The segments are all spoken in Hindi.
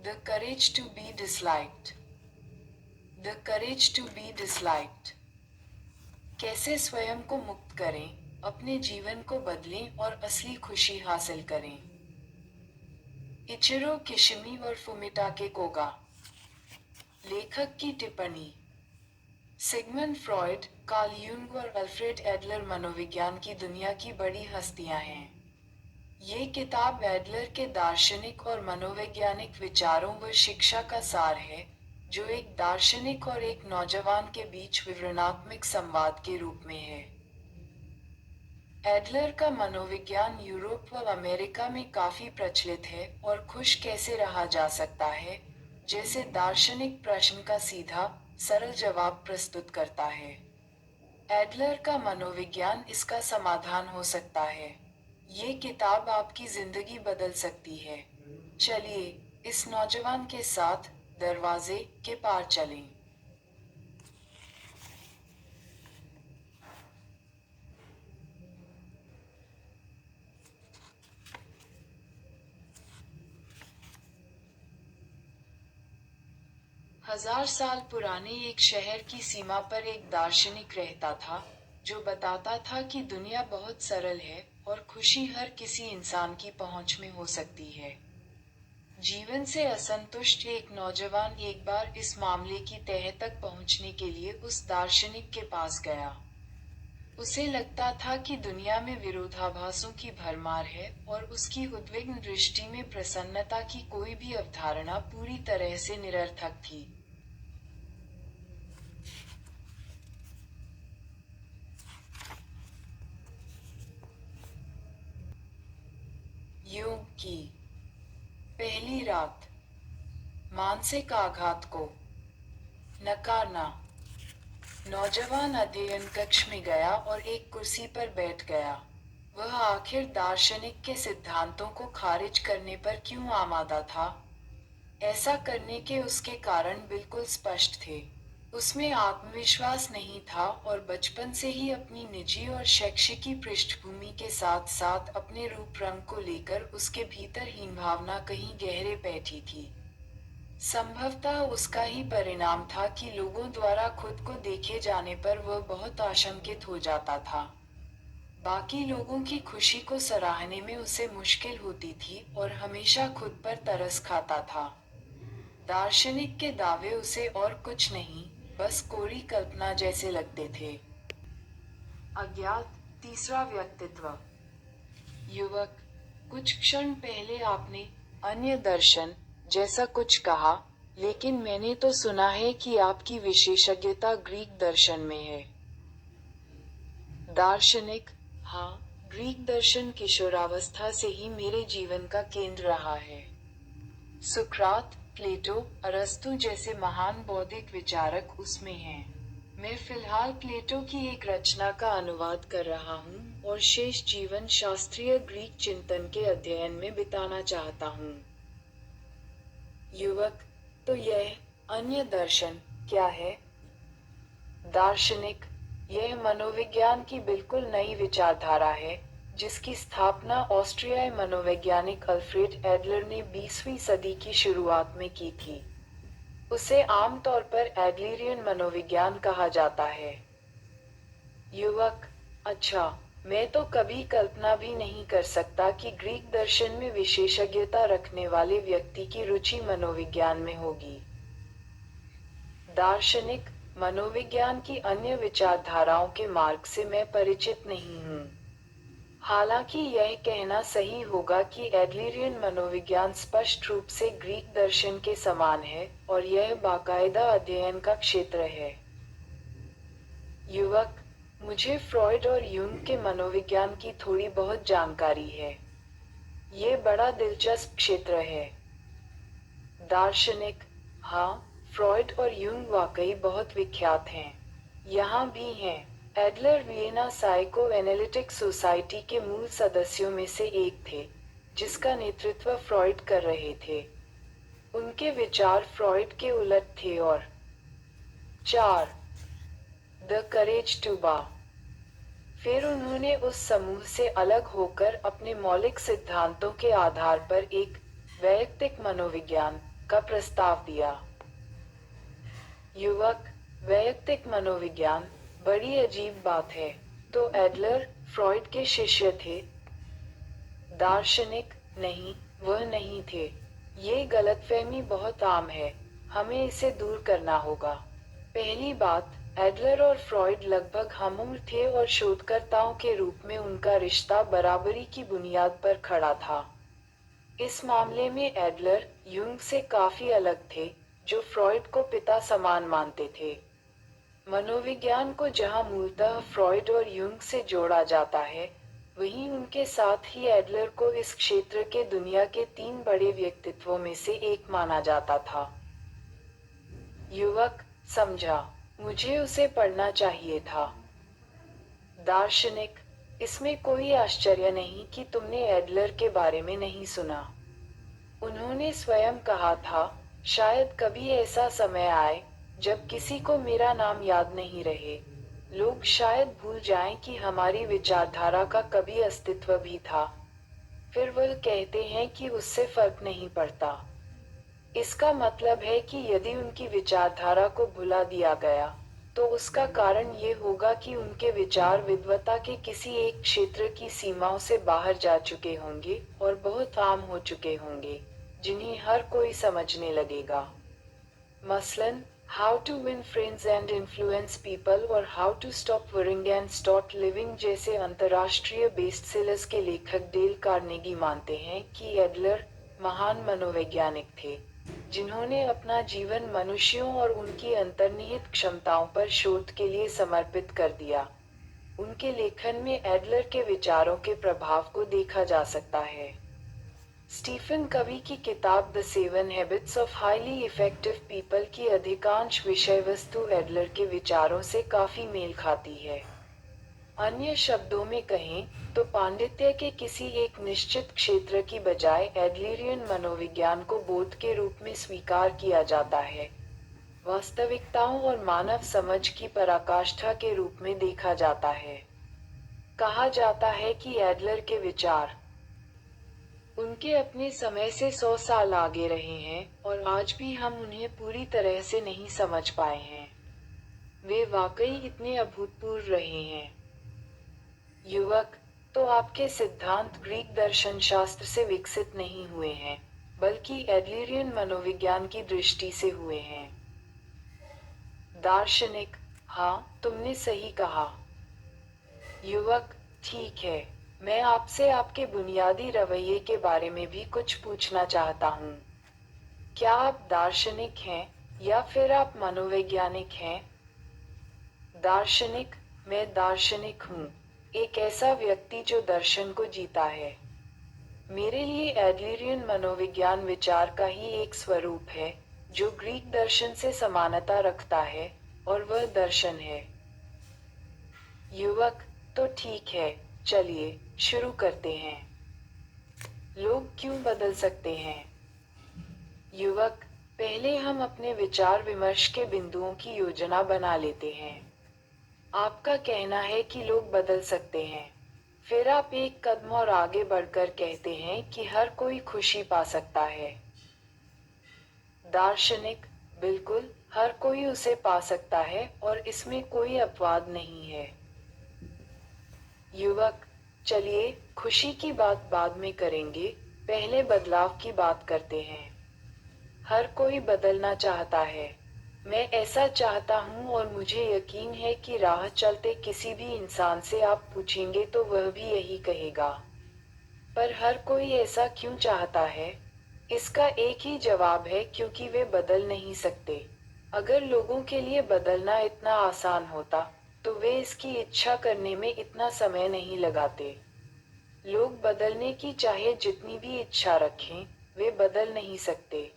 The courage to be disliked. The courage to be disliked. कैसे स्वयं को मुक्त करें, अपने जीवन को बदलें और असली खुशी हासिल करें। इचिरो किशिमी और फुमिटाके कोगा। लेखक की टिप्पणी। सिगमंड फ्रॉयड, कार्ल यूंग और अल्फ्रेड एडलर मनोविज्ञान की दुनिया की बड़ी हस्तियां हैं। ये किताब एडलर के दार्शनिक और मनोवैज्ञानिक विचारों व शिक्षा का सार है, जो एक दार्शनिक और एक नौजवान के बीच विवरणात्मक संवाद के रूप में है। एडलर का मनोविज्ञान यूरोप व अमेरिका में काफी प्रचलित है और खुश कैसे रहा जा सकता है, जैसे दार्शनिक प्रश्न का सीधा, सरल जवाब प्रस्तुत करता है। एडलर का मनोविज्ञान इसका समाधान हो सकता है। ये किताब आपकी जिंदगी बदल सकती है। चलिए, इस नौजवान के साथ दरवाजे के पार चलें। 1000 साल पुराने एक शहर की सीमा पर एक दार्शनिक रहता था, जो बताता था कि दुनिया बहुत सरल है और खुशी हर किसी इंसान की पहुंच में हो सकती है। जीवन से असंतुष्ट एक नौजवान एक बार इस मामले की तह तक पहुंचने के लिए उस दार्शनिक के पास गया। उसे लगता था कि दुनिया में विरोधाभासों की भरमार है और उसकी उद्विग्न दृष्टि में प्रसन्नता की कोई भी अवधारणा पूरी तरह से निरर्थक थी। यूं की पहली रात। मानसिक आघात को नकारना। नौजवान अध्ययन कक्ष में गया और एक कुर्सी पर बैठ गया। वह आखिर दार्शनिक के सिद्धांतों को खारिज करने पर क्यों आमादा था? ऐसा करने के उसके कारण बिल्कुल स्पष्ट थे। उसमें आत्मविश्वास नहीं था और बचपन से ही अपनी निजी और शैक्षिकी पृष्ठभूमि के साथ साथ अपने रूप रंग को लेकर उसके भीतर हीन भावना कहीं गहरे बैठी थी। संभवतः उसका ही परिणाम था कि लोगों द्वारा खुद को देखे जाने पर वह बहुत आशंकित हो जाता था। बाकी लोगों की खुशी को सराहने में उसे मुश्किल होती थी और हमेशा खुद पर तरस खाता था। दार्शनिक के दावे उसे और कुछ नहीं, बस कोरी कल्पना जैसे लगते थे। अज्ञात तीसरा व्यक्तित्व। युवक, कुछ क्षण पहले आपने अन्य दर्शन जैसा कुछ कहा, लेकिन मैंने तो सुना है कि आपकी विशेषज्ञता ग्रीक दर्शन में है। दार्शनिक, हाँ, ग्रीक दर्शन किशोरावस्था से ही मेरे जीवन का केंद्र रहा है। सुकरात, प्लेटो, अरस्तु जैसे महान बौद्धिक विचारक उसमें हैं। मैं फिलहाल प्लेटो की एक रचना का अनुवाद कर रहा हूँ और शेष जीवन शास्त्रीय ग्रीक चिंतन के अध्ययन में बिताना चाहता हूँ। युवक, तो यह अन्य दर्शन क्या है? दार्शनिक, यह मनोविज्ञान की बिल्कुल नई विचारधारा है, जिसकी स्थापना ऑस्ट्रियाई मनोवैज्ञानिक अल्फ्रेड एडलर ने 20वीं सदी की शुरुआत में की थी। उसे आमतौर पर एडलरियन मनोविज्ञान कहा जाता है। युवक, अच्छा, मैं तो कभी कल्पना भी नहीं कर सकता कि ग्रीक दर्शन में विशेषज्ञता रखने वाले व्यक्ति की रुचि मनोविज्ञान में होगी। दार्शनिक, मनोविज्ञान की अन्य विचारधाराओं के मार्ग से मैं परिचित नहीं हूँ। हालांकि यह कहना सही होगा कि एडलरियन मनोविज्ञान स्पष्ट रूप से ग्रीक दर्शन के समान है और यह बाकायदा अध्ययन का क्षेत्र है। युवक, मुझे फ्रॉयड और यूंग के मनोविज्ञान की थोड़ी बहुत जानकारी है। ये बड़ा दिलचस्प क्षेत्र है। दार्शनिक, हाँ, फ्रॉयड और यूंग वाकई बहुत विख्यात हैं। यहाँ भी हैं। Adler Vienna psycho analytic society के मूल सदस्यों में से एक थे, जिसका नेतृत्व फ्रॉयड कर रहे थे। उनके विचार फ्रॉयड के उलट थे और 4. द करेज टू बा। फिर उन्होंने उस समूह से अलग होकर अपने मौलिक सिद्धांतों के आधार पर एक वैयक्तिक मनोविज्ञान का प्रस्ताव दिया। युवक, वैयक्तिक मनोविज्ञान, बड़ी अजीब बात है। तो एडलर फ्रॉइड के शिष्य थे? दार्शनिक, नहीं, वह नहीं थे। ये गलतफहमी बहुत आम है, हमें इसे दूर करना होगा। पहली बात, एडलर और फ्रॉइड लगभग हमउम्र थे और शोधकर्ताओं के रूप में उनका रिश्ता बराबरी की बुनियाद पर खड़ा था। इस मामले में एडलर यूंग से काफी अलग थे, जो फ्रॉइड को पिता समान मानते थे। मनोविज्ञान को जहां मूलतः फ्रॉइड और यूंग से जोड़ा जाता है, वहीं उनके साथ ही एडलर को इस क्षेत्र के दुनिया के 3 बड़े व्यक्तित्वों में से एक माना जाता था। युवक, समझा, मुझे उसे पढ़ना चाहिए था। दार्शनिक, इसमें कोई आश्चर्य नहीं कि तुमने एडलर के बारे में नहीं सुना। उन्होंने स्वयं कहा था, शायद कभी ऐसा समय आए जब किसी को मेरा नाम याद नहीं रहे। लोग शायद भूल जाएं कि हमारी विचारधारा का कभी अस्तित्व भी था। फिर वह कहते हैं कि उससे फर्क नहीं पड़ता। इसका मतलब है कि यदि उनकी विचारधारा को भुला दिया गया, तो उसका कारण ये होगा कि उनके विचार विद्वता के किसी एक क्षेत्र की सीमाओं से बाहर जा चुके होंगे और बहुत आम हो चुके होंगे, जिन्हें हर कोई समझने लगेगा। मसलन, how to win friends and influence people और how to stop worrying and start living जैसे अंतर्राष्ट्रीय बेस्टसेलर्स के लेखक डेल कार्नेगी मानते हैं कि एडलर महान मनोवैज्ञानिक थे, जिन्होंने अपना जीवन मनुष्यों और उनकी अंतर्निहित क्षमताओं पर शोध के लिए समर्पित कर दिया। उनके लेखन में एडलर के विचारों के प्रभाव को देखा जा सकता है। स्टीफन कवी की किताब the 7 habits of highly effective people की अधिकांश विषय वस्तु एडलर के विचारों से काफी मेल खाती है। अन्य शब्दों में कहें तो पांडित्य के किसी एक निश्चित क्षेत्र की बजाय एडलरियन मनोविज्ञान को बोध के रूप में स्वीकार किया जाता है, वास्तविकताओं और मानव समझ की पराकाष्ठा के रूप में देखा जाता है। कहा जाता है कि एडलर के विचार उनके अपने समय से 100 साल आगे रहे हैं और आज भी हम उन्हें पूरी तरह से नहीं समझ पाए हैं। वे वाकई इतने अभूतपूर्व रहे हैं। युवक, तो आपके सिद्धांत ग्रीक दर्शन शास्त्र से विकसित नहीं हुए हैं, बल्कि एडलरियन मनोविज्ञान की दृष्टि से हुए हैं। दार्शनिक, हाँ, तुमने सही कहा। युवक, ठीक है, मैं आपसे आपके बुनियादी रवैये के बारे में भी कुछ पूछना चाहता हूँ। क्या आप दार्शनिक हैं या फिर आप मनोवैज्ञानिक हैं? दार्शनिक, मैं दार्शनिक हूँ, एक ऐसा व्यक्ति जो दर्शन को जीता है। मेरे लिए एडलरियन मनोविज्ञान विचार का ही एक स्वरूप है, जो ग्रीक दर्शन से समानता रखता है, और वह दर्शन है। युवक, तो ठीक है, चलिए शुरू करते हैं। लोग क्यों बदल सकते हैं? युवक, पहले हम अपने विचार विमर्श के बिंदुओं की योजना बना लेते हैं। आपका कहना है कि लोग बदल सकते हैं। फिर आप एक कदम और आगे बढ़कर कहते हैं कि हर कोई खुशी पा सकता है। दार्शनिक, बिल्कुल, हर कोई उसे पा सकता है और इसमें कोई अपवाद नहीं है। युवक, चलिए खुशी की बात बाद में करेंगे, पहले बदलाव की बात करते हैं। हर कोई बदलना चाहता है। मैं ऐसा चाहता हूँ और मुझे यकीन है कि राह चलते किसी भी इंसान से आप पूछेंगे तो वह भी यही कहेगा। पर हर कोई ऐसा क्यों चाहता है? इसका एक ही जवाब है, क्योंकि वे बदल नहीं सकते। अगर लोगों के लिए बदलना इतना आसान होता, तो वे इसकी इच्छा करने में इतना समय नहीं लगाते। लोग बदलने की चाहे जितनी भी इच्छा रखें, वे बदल नहीं सकते।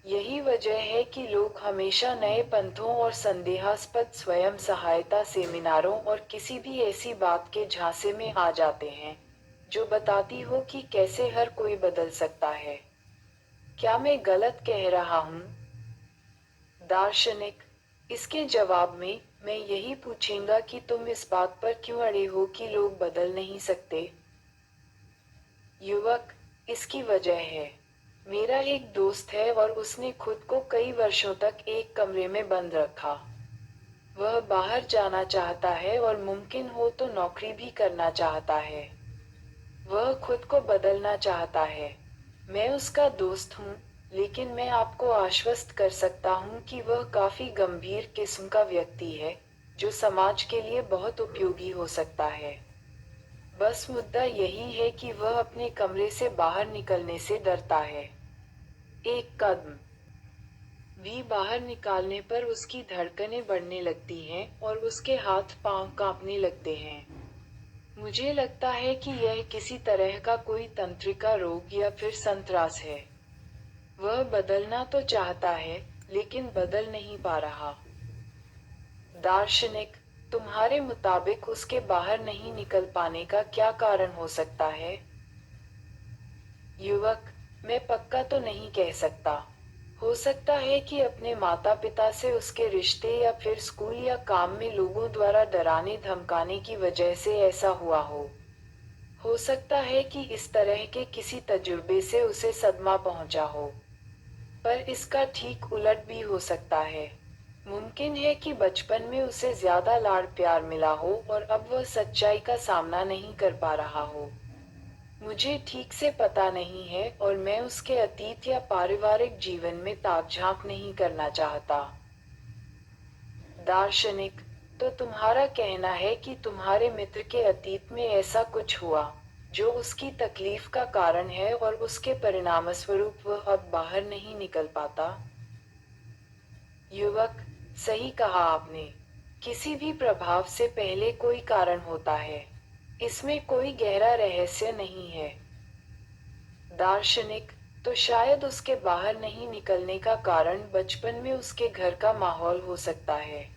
यही वजह है कि लोग हमेशा नए पंथों और संदेहास्पद स्वयं सहायता सेमिनारों और किसी भी ऐसी बात के झांसे में आ जाते हैं, जो बताती हो कि कैसे हर कोई बदल सकता है। क्या मैं गलत कह रहा हूँ? दार्शनिक, इसके जवाब में मैं यही पूछूंगा कि तुम इस बात पर क्यों अड़े हो कि लोग बदल नहीं सकते? युवक, इसकी वजह है। मेरा एक दोस्त है और उसने खुद को कई वर्षों तक एक कमरे में बंद रखा। वह बाहर जाना चाहता है और मुमकिन हो तो नौकरी भी करना चाहता है। वह खुद को बदलना चाहता है। मैं उसका दोस्त हूँ, लेकिन मैं आपको आश्वस्त कर सकता हूँ कि वह काफी गंभीर किस्म का व्यक्ति है, जो समाज के लिए बहुत उपयोगी हो सकता है। बस मुद्दा यही है कि वह अपने कमरे से बाहर निकलने से डरता है। एक कदम भी बाहर निकालने पर उसकी धड़कनें बढ़ने लगती हैं और उसके हाथ पांव कांपने लगते हैं। मुझे लगता है कि यह किसी तरह का कोई तंत्रिका रोग या फिर संत्रास है। वह बदलना तो चाहता है, लेकिन बदल नहीं पा रहा। दार्शनिक, तुम्हारे मुताबिक उसके बाहर नहीं निकल पाने का क्या कारण हो सकता है? युवक, मैं पक्का तो नहीं कह सकता। हो सकता है कि अपने माता पिता से उसके रिश्ते या फिर स्कूल या काम में लोगों द्वारा डराने धमकाने की वजह से ऐसा हुआ हो। हो सकता है कि इस तरह के किसी तजुर्बे से उसे सदमा पहुंचा हो। पर इसका ठीक उलट भी हो सकता है। मुमकिन है कि बचपन में उसे ज्यादा लाड़ प्यार मिला हो और अब वह सच्चाई का सामना नहीं कर पा रहा हो। मुझे ठीक से पता नहीं है और मैं उसके अतीत या पारिवारिक जीवन में ताक-झांक नहीं करना चाहता। दार्शनिक, तो तुम्हारा कहना है कि तुम्हारे मित्र के अतीत में ऐसा कुछ हुआ, जो उसकी तकलीफ का कारण है और उसके परिणामस्वरूप वह अब बाहर नहीं निकल पाता? युवक, सही कहा आपने। किसी भी प्रभाव से पहले कोई कारण होता है। इसमें कोई गहरा रहस्य नहीं है। दार्शनिक, तो शायद उसके बाहर नहीं निकलने का कारण बचपन में उसके घर का माहौल हो सकता है।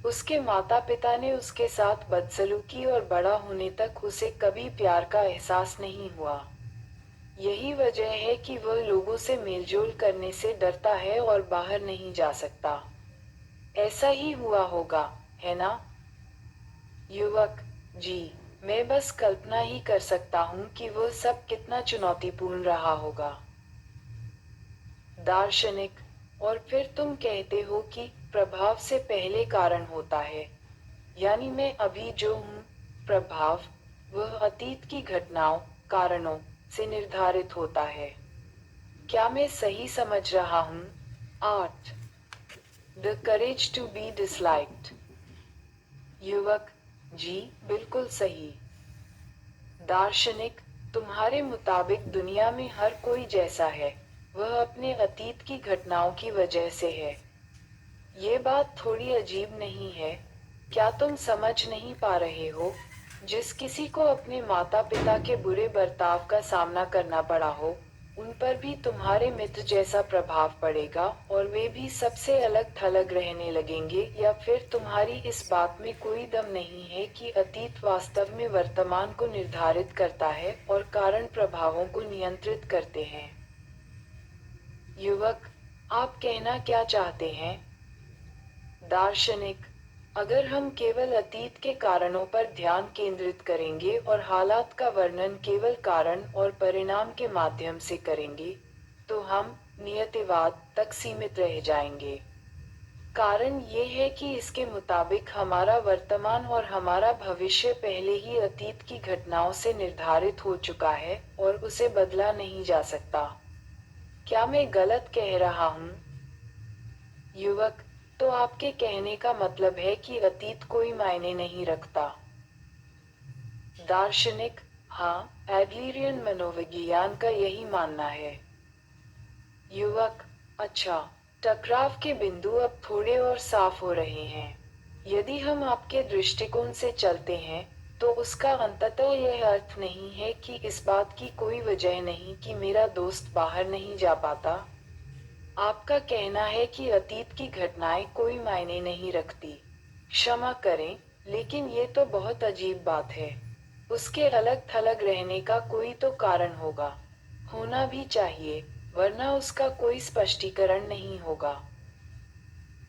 उसके माता पिता ने उसके साथ बदसलूकी और बड़ा होने तक उसे कभी प्यार का एहसास नहीं हुआ। यही वजह है कि वह लोगों से मेलजोल करने से डरता है और बाहर नहीं जा सकता। ऐसा ही हुआ होगा, है ना? युवक, जी, मैं बस कल्पना ही कर सकता हूँ कि वह सब कितना चुनौतीपूर्ण रहा होगा। दार्शनिक, और फिर तुम कहते हो कि प्रभाव से पहले कारण होता है। यानी मैं अभी जो हूँ, प्रभाव, वह अतीत की घटनाओं, कारणों से निर्धारित होता है। क्या मैं सही समझ रहा हूँ? 8. The courage to be disliked. युवक, जी, बिल्कुल सही। दार्शनिक, तुम्हारे मुताबिक दुनिया में हर कोई जैसा है, वह अपने अतीत की घटनाओं की वजह से है। ये बात थोड़ी अजीब नहीं है? क्या तुम समझ नहीं पा रहे हो? जिस किसी को अपने माता पिता के बुरे बर्ताव का सामना करना पड़ा हो, उन पर भी तुम्हारे मित्र जैसा प्रभाव पड़ेगा और वे भी सबसे अलग थलग रहने लगेंगे, या फिर तुम्हारी इस बात में कोई दम नहीं है कि अतीत वास्तव में वर्तमान को निर्धारित करता है और कारण प्रभावों को नियंत्रित करते हैं? युवक, आप कहना क्या चाहते हैं? दार्शनिक, अगर हम केवल अतीत के कारणों पर ध्यान केंद्रित करेंगे और हालात का वर्णन केवल कारण और परिणाम के माध्यम से करेंगे, तो हम नियतिवाद तक सीमित रह जाएंगे। कारण ये है कि इसके मुताबिक हमारा वर्तमान और हमारा भविष्य पहले ही अतीत की घटनाओं से निर्धारित हो चुका है और उसे बदला नहीं जा सकता। क्या मैं गलत कह रहा हूँ? युवक, तो आपके कहने का मतलब है कि अतीत कोई मायने नहीं रखता? दार्शनिक, हाँ, एडलरियन मनोविज्ञान का यही मानना है। युवक, अच्छा, टकराव के बिंदु अब थोड़े और साफ हो रहे हैं। यदि हम आपके दृष्टिकोण से चलते हैं, तो उसका अंततः यह अर्थ नहीं है कि इस बात की कोई वजह नहीं कि मेरा दोस्त बाहर नहीं जा पाता। आपका कहना है कि अतीत की घटनाएं कोई मायने नहीं रखती। क्षमा करें, लेकिन ये तो बहुत अजीब बात है। उसके अलग थलग रहने का कोई तो कारण होगा। होना भी चाहिए, वरना उसका कोई स्पष्टीकरण नहीं होगा।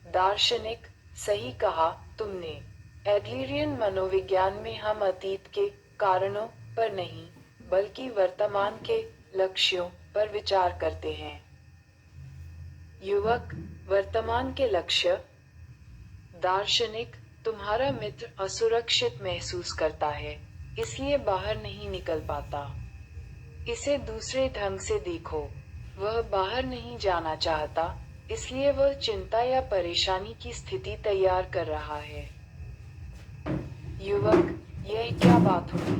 दार्शनिक, सही कहा तुमने। एडलरियन मनोविज्ञान में हम अतीत के कारणों पर नहीं, बल्कि वर्तमान के लक्ष्यों पर विचार करते हैं। युवक, वर्तमान के लक्ष्य। दार्शनिक, तुम्हारा मित्र असुरक्षित महसूस करता है, इसलिए बाहर नहीं निकल पाता। इसे दूसरे ढंग से देखो। वह बाहर नहीं जाना चाहता, इसलिए वह चिंता या परेशानी की स्थिति तैयार कर रहा है। युवक, यह क्या बात हुई?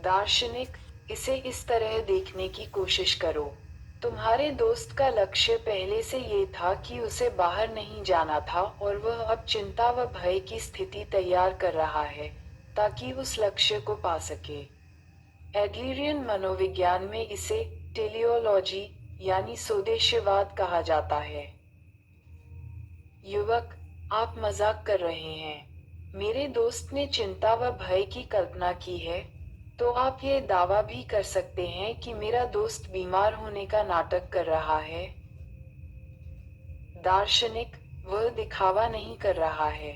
दार्शनिक, इसे इस तरह देखने की कोशिश करो। तुम्हारे दोस्त का लक्ष्य पहले से ये था कि उसे बाहर नहीं जाना था और वह अब चिंता व भय की स्थिति तैयार कर रहा है, ताकि उस लक्ष्य को पा सके। एडलरियन मनोविज्ञान में इसे टेलियोलॉजी यानी स्वदेशवाद कहा जाता है। युवक, आप मजाक कर रहे हैं। मेरे दोस्त ने चिंता व भय की कल्पना की है, तो आप ये दावा भी कर सकते हैं कि मेरा दोस्त बीमार होने का नाटक कर रहा है। दार्शनिक, वह दिखावा नहीं कर रहा है।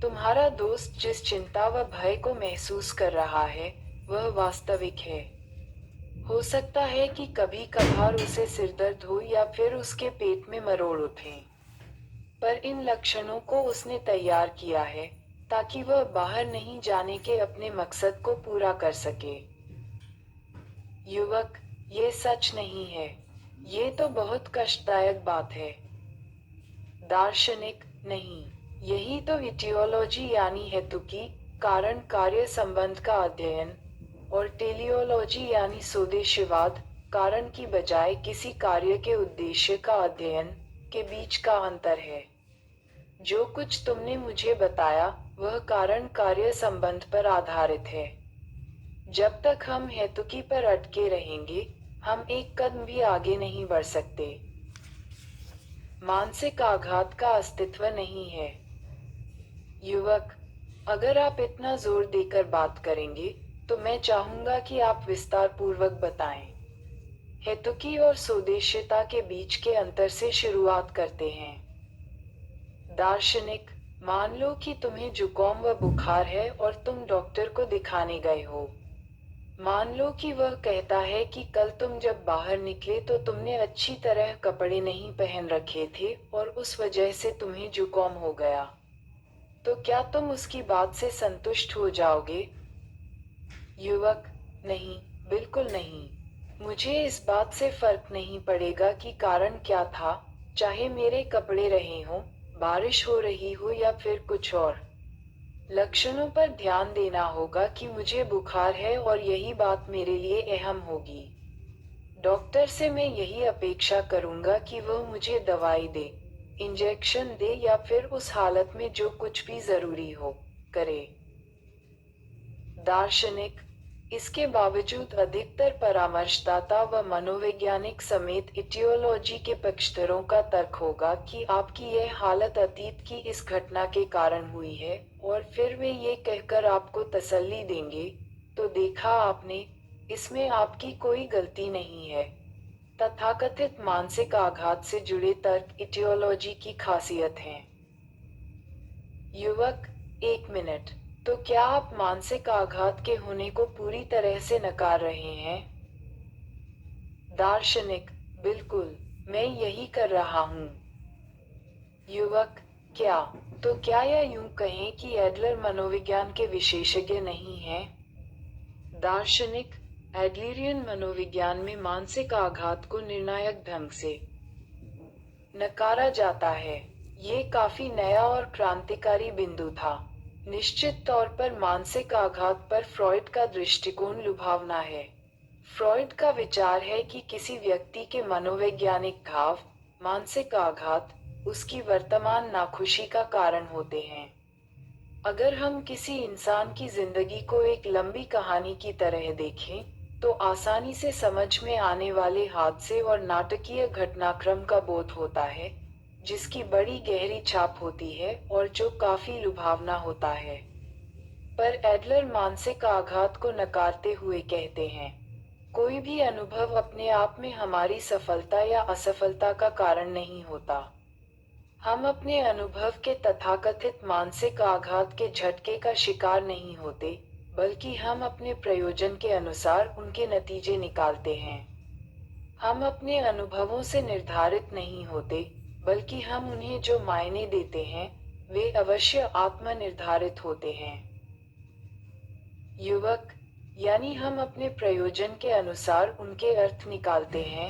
तुम्हारा दोस्त जिस चिंता व भय को महसूस कर रहा है, वह वास्तविक है। हो सकता है कि कभी कभार उसे सिरदर्द हो या फिर उसके पेट में मरोड़ उठे। पर इन लक्षणों को उसने तैयार किया है, ताकि वह बाहर नहीं जाने के अपने मकसद को पूरा कर सके। युवक, ये सच नहीं है। ये तो बहुत कष्टदायक बात है। दार्शनिक, नहीं। यही तो इटियोलॉजी यानी हेतुकी, कारण कार्य संबंध का अध्ययन, और टेलियोलॉजी यानी स्वदेशवाद, कारण की बजाय किसी कार्य के उद्देश्य का अध्ययन, के बीच का अंतर है। जो कुछ तुमने मुझे बताया, वह कारण कार्य संबंध पर आधारित है। जब तक हम हेतुकी पर अटके रहेंगे, हम एक कदम भी आगे नहीं बढ़ सकते। मानसिक आघात का अस्तित्व नहीं है। युवक, अगर आप इतना जोर देकर बात करेंगे, तो मैं चाहूंगा कि आप विस्तार पूर्वक बताएं। हेतुकी और स्वदेशिता के बीच के अंतर से शुरुआत करते हैं। दार्शनिक, मान लो कि तुम्हें जुकाम व बुखार है और तुम डॉक्टर को दिखाने गए हो। मान लो कि वह कहता है कि कल तुम जब बाहर निकले तो तुमने अच्छी तरह कपड़े नहीं पहन रखे थे और उस वजह से तुम्हें जुकाम हो गया। तो क्या तुम उसकी बात से संतुष्ट हो जाओगे? युवक, नहीं, बिल्कुल नहीं। मुझे इस बात से फर्क नहीं पड़ेगा कि कारण क्या था, चाहे मेरे कपड़े रहे हों, बारिश हो रही हो या फिर कुछ और। लक्षणों पर ध्यान देना होगा कि मुझे बुखार है और यही बात मेरे लिए अहम होगी। डॉक्टर से मैं यही अपेक्षा करूंगा कि वह मुझे दवाई दे, इंजेक्शन दे या फिर उस हालत में जो कुछ भी जरूरी हो, करे। दार्शनिक, इसके बावजूद अधिकतर परामर्शदाता व मनोवैज्ञानिक समेत इटियोलॉजी के पक्षधरों का तर्क होगा कि आपकी यह हालत अतीत की इस घटना के कारण हुई है, और फिर वे ये कहकर आपको तसल्ली देंगे, तो देखा आपने, इसमें आपकी कोई गलती नहीं है। तथाकथित मानसिक आघात से जुड़े तर्क इटियोलॉजी की खासियत हैं। युवक, एक मिनट, तो क्या आप मानसिक आघात के होने को पूरी तरह से नकार रहे हैं? दार्शनिक, बिल्कुल, मैं यही कर रहा हूँ। युवक, क्या? तो क्या यह यूं कहें कि एडलर मनोविज्ञान के विशेषज्ञ नहीं हैं? दार्शनिक, एडलरियन मनोविज्ञान में मानसिक आघात को निर्णायक ढंग से नकारा जाता है। ये काफी नया और क्रांतिकारी बिंदु था। निश्चित तौर पर मानसिक आघात पर फ्रॉइड का दृष्टिकोण लुभावना है। फ्रॉइड का विचार है कि किसी व्यक्ति के मनोवैज्ञानिक घाव, मानसिक आघात, उसकी वर्तमान नाखुशी का कारण होते हैं। अगर हम किसी इंसान की जिंदगी को एक लंबी कहानी की तरह देखें, तो आसानी से समझ में आने वाले हादसे और नाटकीय घटनाक्रम का बोध होता है, जिसकी बड़ी गहरी छाप होती है और जो काफी लुभावना होता है। पर एडलर मानसिक आघात को नकारते हुए कहते हैं, कोई भी अनुभव अपने आप में हमारी सफलता या असफलता का कारण नहीं होता। हम अपने अनुभव के तथाकथित मानसिक आघात के झटके का शिकार नहीं होते, बल्कि हम अपने प्रयोजन के अनुसार उनके नतीजे निकालते हैं। हम अपने अनुभवों से निर्धारित नहीं होते, बल्कि हम उन्हें जो मायने देते हैं, वे अवश्य आत्मनिर्धारित होते हैं। युवक, यानी हम अपने प्रयोजन के अनुसार उनके अर्थ निकालते हैं।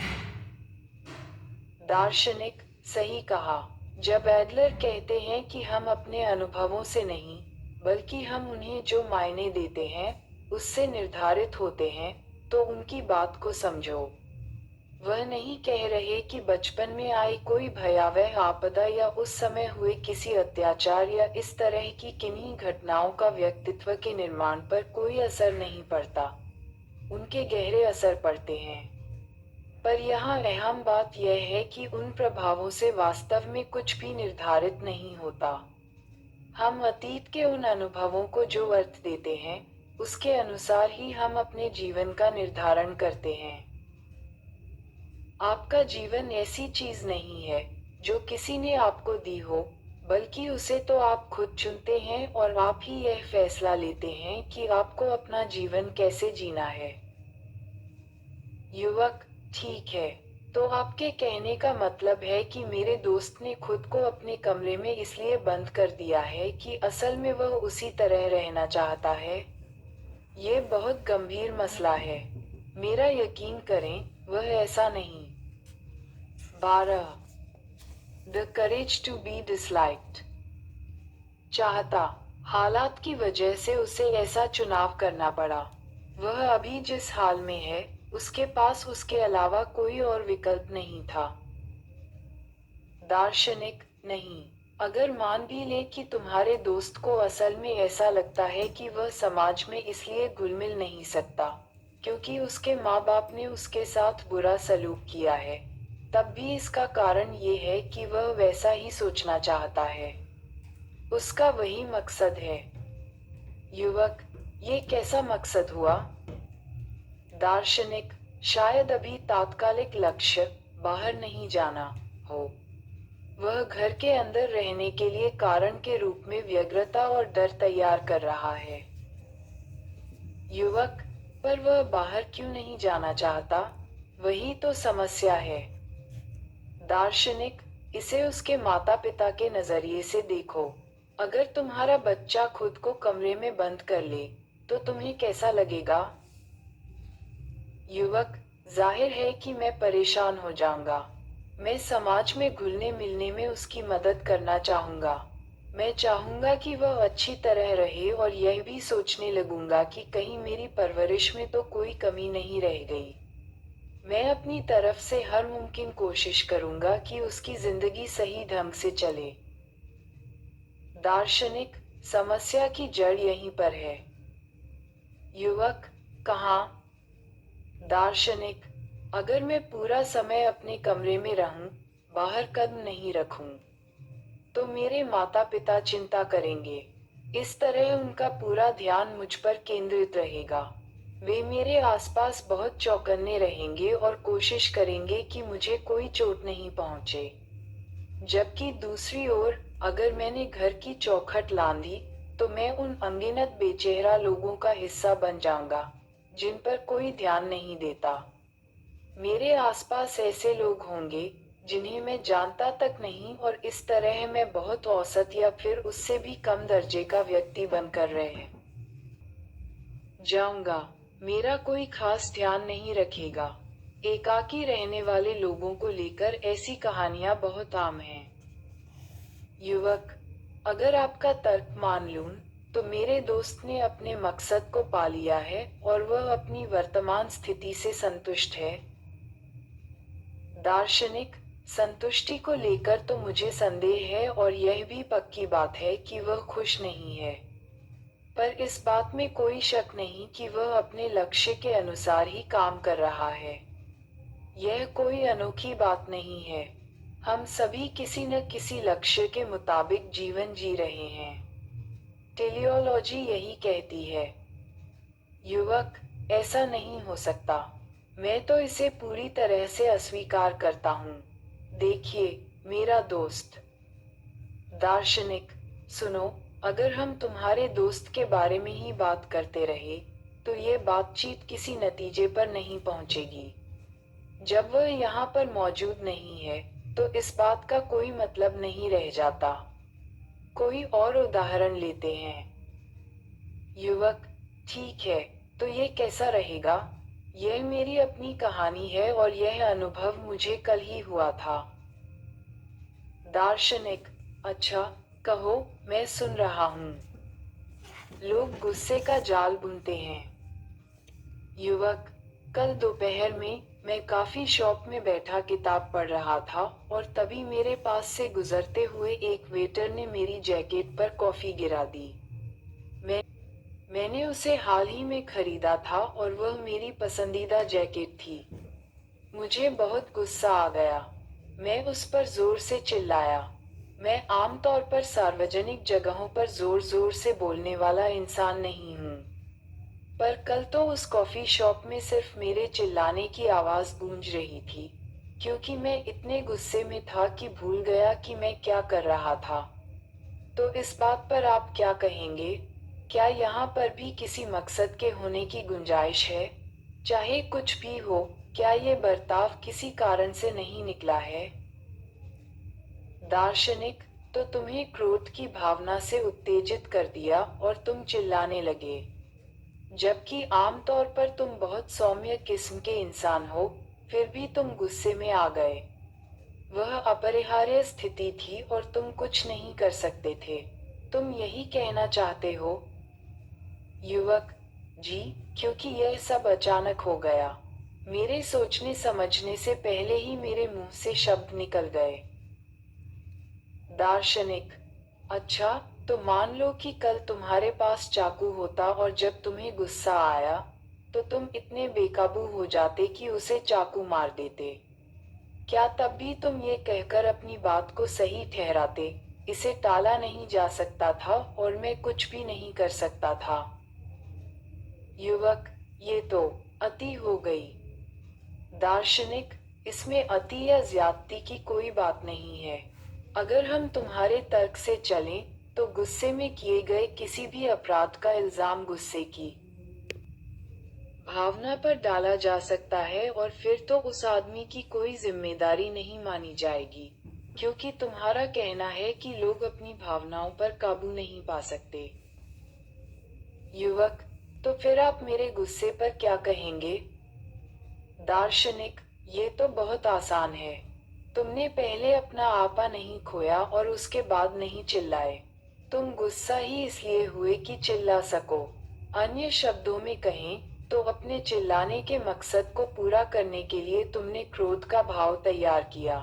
दार्शनिक, सही कहा। जब एडलर कहते हैं कि हम अपने अनुभवों से नहीं, बल्कि हम उन्हें जो मायने देते हैं, उससे निर्धारित होते हैं, तो उनकी बात को समझो। वह नहीं कह रहे कि बचपन में आई कोई भयावह आपदा या उस समय हुए किसी अत्याचार या इस तरह की किन्हीं घटनाओं का व्यक्तित्व के निर्माण पर कोई असर नहीं पड़ता। उनके गहरे असर पड़ते हैं। पर यहाँ अहम बात यह है कि उन प्रभावों से वास्तव में कुछ भी निर्धारित नहीं होता। हम अतीत के उन अनुभवों को जो अर्थ देते हैं, उसके अनुसार ही हम अपने जीवन का निर्धारण करते हैं। आपका जीवन ऐसी चीज नहीं है जो किसी ने आपको दी हो, बल्कि उसे तो आप खुद चुनते हैं और आप ही यह फैसला लेते हैं कि आपको अपना जीवन कैसे जीना है। युवक, ठीक है, तो आपके कहने का मतलब है कि मेरे दोस्त ने खुद को अपने कमरे में इसलिए बंद कर दिया है कि असल में वह उसी तरह रहना चाहता है। ये बहुत गंभीर मसला है। मेरा यकीन करें, वह ऐसा नहीं। 12. The courage to be disliked चाहता। हालात की वजह से उसे ऐसा चुनाव करना पड़ा। वह अभी जिस हाल में है, उसके पास उसके अलावा कोई और विकल्प नहीं था। दार्शनिक, नहीं। अगर मान भी ले कि तुम्हारे दोस्त को असल में ऐसा लगता है कि वह समाज में इसलिए घुल मिल नहीं सकता, क्योंकि उसके माँ बाप ने उसके साथ बुरा सलूक किया है, तब भी इसका कारण ये है कि वह वैसा ही सोचना चाहता है। उसका वही मकसद है। युवक, ये कैसा मकसद हुआ? दार्शनिक, शायद अभी तात्कालिक लक्ष्य, बाहर नहीं जाना हो। वह घर के अंदर रहने के लिए कारण के रूप में व्यग्रता और डर तैयार कर रहा है। युवक, पर वह बाहर क्यों नहीं जाना चाहता? वही तो समस्या है। दार्शनिक, इसे उसके माता पिता के नजरिए से देखो। अगर तुम्हारा बच्चा खुद को कमरे में बंद कर ले, तो तुम्हें कैसा लगेगा? युवक, जाहिर है कि मैं परेशान हो जाऊंगा। मैं समाज में घुलने मिलने में उसकी मदद करना चाहूंगा। मैं चाहूंगा कि वह अच्छी तरह रहे और यह भी सोचने लगूंगा कि कहीं मेरी परवरिश में तो कोई कमी नहीं रह गई। मैं अपनी तरफ से हर मुमकिन कोशिश करूंगा कि उसकी जिंदगी सही ढंग से चले। दार्शनिक, समस्या की जड़ यहीं पर है। युवक, कहाँ? दार्शनिक, अगर मैं पूरा समय अपने कमरे में रहूं, बाहर कदम नहीं रखूं, तो मेरे माता पिता चिंता करेंगे। इस तरह उनका पूरा ध्यान मुझ पर केंद्रित रहेगा। वे मेरे आसपास बहुत चौकन्ने रहेंगे और कोशिश करेंगे कि मुझे कोई चोट नहीं पहुंचे। जबकि दूसरी ओर, अगर मैंने घर की चौखट लांघी, तो मैं उन अनगिनत बेचेहरा लोगों का हिस्सा बन जाऊंगा, जिन पर कोई ध्यान नहीं देता। मेरे आसपास ऐसे लोग होंगे जिन्हें मैं जानता तक नहीं, और इस तरह मैं बहुत औसत या फिर उससे भी कम दर्जे का व्यक्ति बनकर रह जाऊंगा। मेरा कोई खास ध्यान नहीं रखेगा। एकाकी रहने वाले लोगों को लेकर ऐसी कहानियां बहुत आम हैं। युवक, अगर आपका तर्क मान लूं, तो मेरे दोस्त ने अपने मकसद को पा लिया है और वह अपनी वर्तमान स्थिति से संतुष्ट है। दार्शनिक, संतुष्टि को लेकर तो मुझे संदेह है, और यह भी पक्की बात है कि वह खुश नहीं है। पर इस बात में कोई शक नहीं कि वह अपने लक्ष्य के अनुसार ही काम कर रहा है। यह कोई अनोखी बात नहीं है। हम सभी किसी न किसी लक्ष्य के मुताबिक जीवन जी रहे हैं। टेलियोलॉजी यही कहती है। युवक, ऐसा नहीं हो सकता। मैं तो इसे पूरी तरह से अस्वीकार करता हूँ। देखिए, मेरा दोस्त। दार्शनिक, सुनो, अगर हम तुम्हारे दोस्त के बारे में ही बात करते रहे, तो ये बातचीत किसी नतीजे पर नहीं पहुंचेगी। जब वह यहाँ पर मौजूद नहीं है, तो इस बात का कोई मतलब नहीं रह जाता। कोई और उदाहरण लेते हैं। युवक: ठीक है, तो ये कैसा रहेगा? यह मेरी अपनी कहानी है और यह अनुभव मुझे कल ही हुआ था। दार्शनिक: अच्छा, कहो, मैं सुन रहा हूँ। लोग गुस्से का जाल बुनते हैं। युवक: कल दोपहर में मैं कॉफी शॉप में बैठा किताब पढ़ रहा था और तभी मेरे पास से गुजरते हुए एक वेटर ने मेरी जैकेट पर कॉफी गिरा दी। मैंने उसे हाल ही में खरीदा था और वह मेरी पसंदीदा जैकेट थी। मुझे बहुत गुस्सा आ गया। मैं उस पर जोर से चिल्लाया। मैं आमतौर पर सार्वजनिक जगहों पर जोर जोर से बोलने वाला इंसान नहीं हूँ, पर कल तो उस कॉफी शॉप में सिर्फ मेरे चिल्लाने की आवाज गूंज रही थी, क्योंकि मैं इतने गुस्से में था कि भूल गया कि मैं क्या कर रहा था। तो इस बात पर आप क्या कहेंगे? क्या यहाँ पर भी किसी मकसद के होने की गुंजाइश है? चाहे कुछ भी हो, क्या ये बर्ताव किसी कारण से नहीं निकला है? दार्शनिक: तो तुम्हें क्रोध की भावना से उत्तेजित कर दिया और तुम चिल्लाने लगे, जबकि आमतौर पर तुम बहुत सौम्य किस्म के इंसान हो, फिर भी तुम गुस्से में आ गए। वह अपरिहार्य स्थिति थी और तुम कुछ नहीं कर सकते थे। तुम यही कहना चाहते हो? युवक: जी, क्योंकि यह सब अचानक हो गया। मेरे सोचने समझने से पहले ही मेरे मुंह से शब्द निकल गए। दार्शनिक: अच्छा, तो मान लो कि कल तुम्हारे पास चाकू होता और जब तुम्हें गुस्सा आया, तो तुम इतने बेकाबू हो जाते कि उसे चाकू मार देते। क्या तब भी तुम ये कहकर अपनी बात को सही ठहराते, इसे टाला नहीं जा सकता था और मैं कुछ भी नहीं कर सकता था? युवक: ये तो अति हो गई। दार्शनिक: इसमें अति या ज्यादती की कोई बात नहीं है। अगर हम तुम्हारे तर्क से चलें, तो गुस्से में किए गए किसी भी अपराध का इल्जाम गुस्से की भावना पर डाला जा सकता है और फिर तो उस आदमी की कोई जिम्मेदारी नहीं मानी जाएगी, क्योंकि तुम्हारा कहना है कि लोग अपनी भावनाओं पर काबू नहीं पा सकते। युवक: तो फिर आप मेरे गुस्से पर क्या कहेंगे? दार्शनिक: ये तो बहुत आसान है। तुमने पहले अपना आपा नहीं खोया और उसके बाद नहीं चिल्लाए। तुम गुस्सा ही इसलिए हुए कि चिल्ला सको। अन्य शब्दों में कहें तो अपने चिल्लाने के मकसद को पूरा करने के लिए तुमने क्रोध का भाव तैयार किया।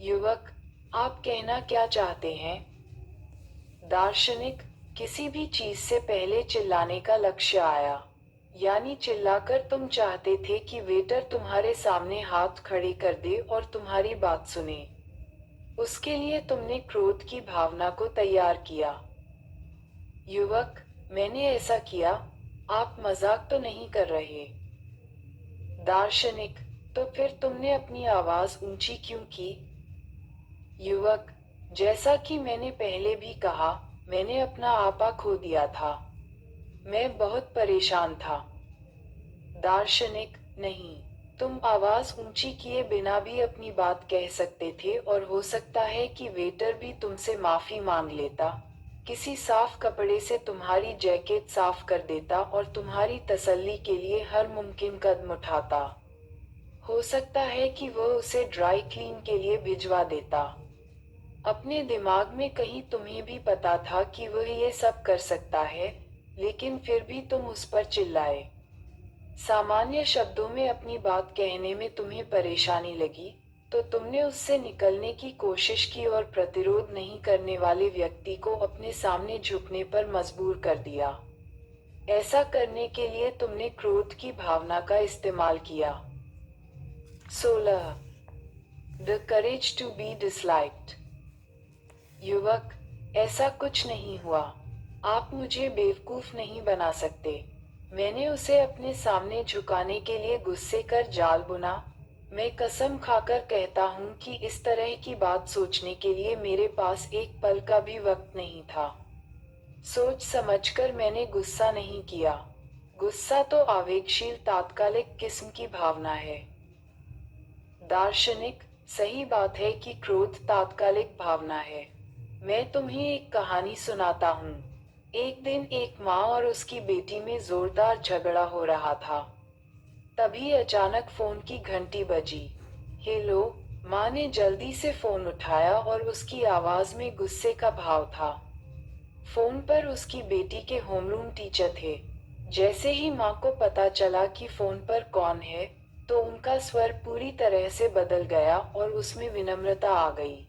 युवक: आप कहना क्या चाहते हैं? दार्शनिक: किसी भी चीज से पहले चिल्लाने का लक्ष्य आया। यानी चिल्लाकर तुम चाहते थे कि वेटर तुम्हारे सामने हाथ खड़े कर दे और तुम्हारी बात सुने। उसके लिए तुमने क्रोध की भावना को तैयार किया। युवक: मैंने ऐसा किया? आप मजाक तो नहीं कर रहे? दार्शनिक: तो फिर तुमने अपनी आवाज ऊंची क्यों की? युवक: जैसा कि मैंने पहले भी कहा, मैंने अपना आपा खो दिया था। मैं बहुत परेशान था। दार्शनिक: नहीं, तुम आवाज ऊंची किए बिना भी अपनी बात कह सकते थे और हो सकता है कि वेटर भी तुमसे माफी मांग लेता, किसी साफ कपड़े से तुम्हारी जैकेट साफ कर देता और तुम्हारी तसल्ली के लिए हर मुमकिन कदम उठाता। हो सकता है कि वह उसे ड्राई क्लीन के लिए भिजवा देता। अपने दिमाग में कहीं तुम्हें भी पता था कि वह ये सब कर सकता है, लेकिन फिर भी तुम उस पर चिल्लाए। सामान्य शब्दों में अपनी बात कहने में तुम्हें परेशानी लगी, तो तुमने उससे निकलने की कोशिश की और प्रतिरोध नहीं करने वाले व्यक्ति को अपने सामने झुकने पर मजबूर कर दिया। ऐसा करने के लिए तुमने क्रोध की भावना का इस्तेमाल किया। 16. The courage to be disliked. युवक: ऐसा कुछ नहीं हुआ। आप मुझे बेवकूफ नहीं बना सकते। मैंने उसे अपने सामने झुकाने के लिए गुस्से कर जाल बुना। मैं कसम खाकर कहता हूँ कि इस तरह की बात सोचने के लिए मेरे पास एक पल का भी वक्त नहीं था। सोच समझकर मैंने गुस्सा नहीं किया। गुस्सा तो आवेगशील तात्कालिक किस्म की भावना है। दार्शनिक, सही बात है कि क्रोध तात्कालिक भावना है। मैं तुम्हें एक कहानी सुनाता हूँ। एक दिन एक माँ और उसकी बेटी में जोरदार झगड़ा हो रहा था। तभी अचानक फोन की घंटी बजी। हेलो, माँ ने जल्दी से फोन उठाया और उसकी आवाज में गुस्से का भाव था। फोन पर उसकी बेटी के होमरूम टीचर थे। जैसे ही माँ को पता चला कि फोन पर कौन है, तो उनका स्वर पूरी तरह से बदल गया और उसमें विनम्रता आ गई।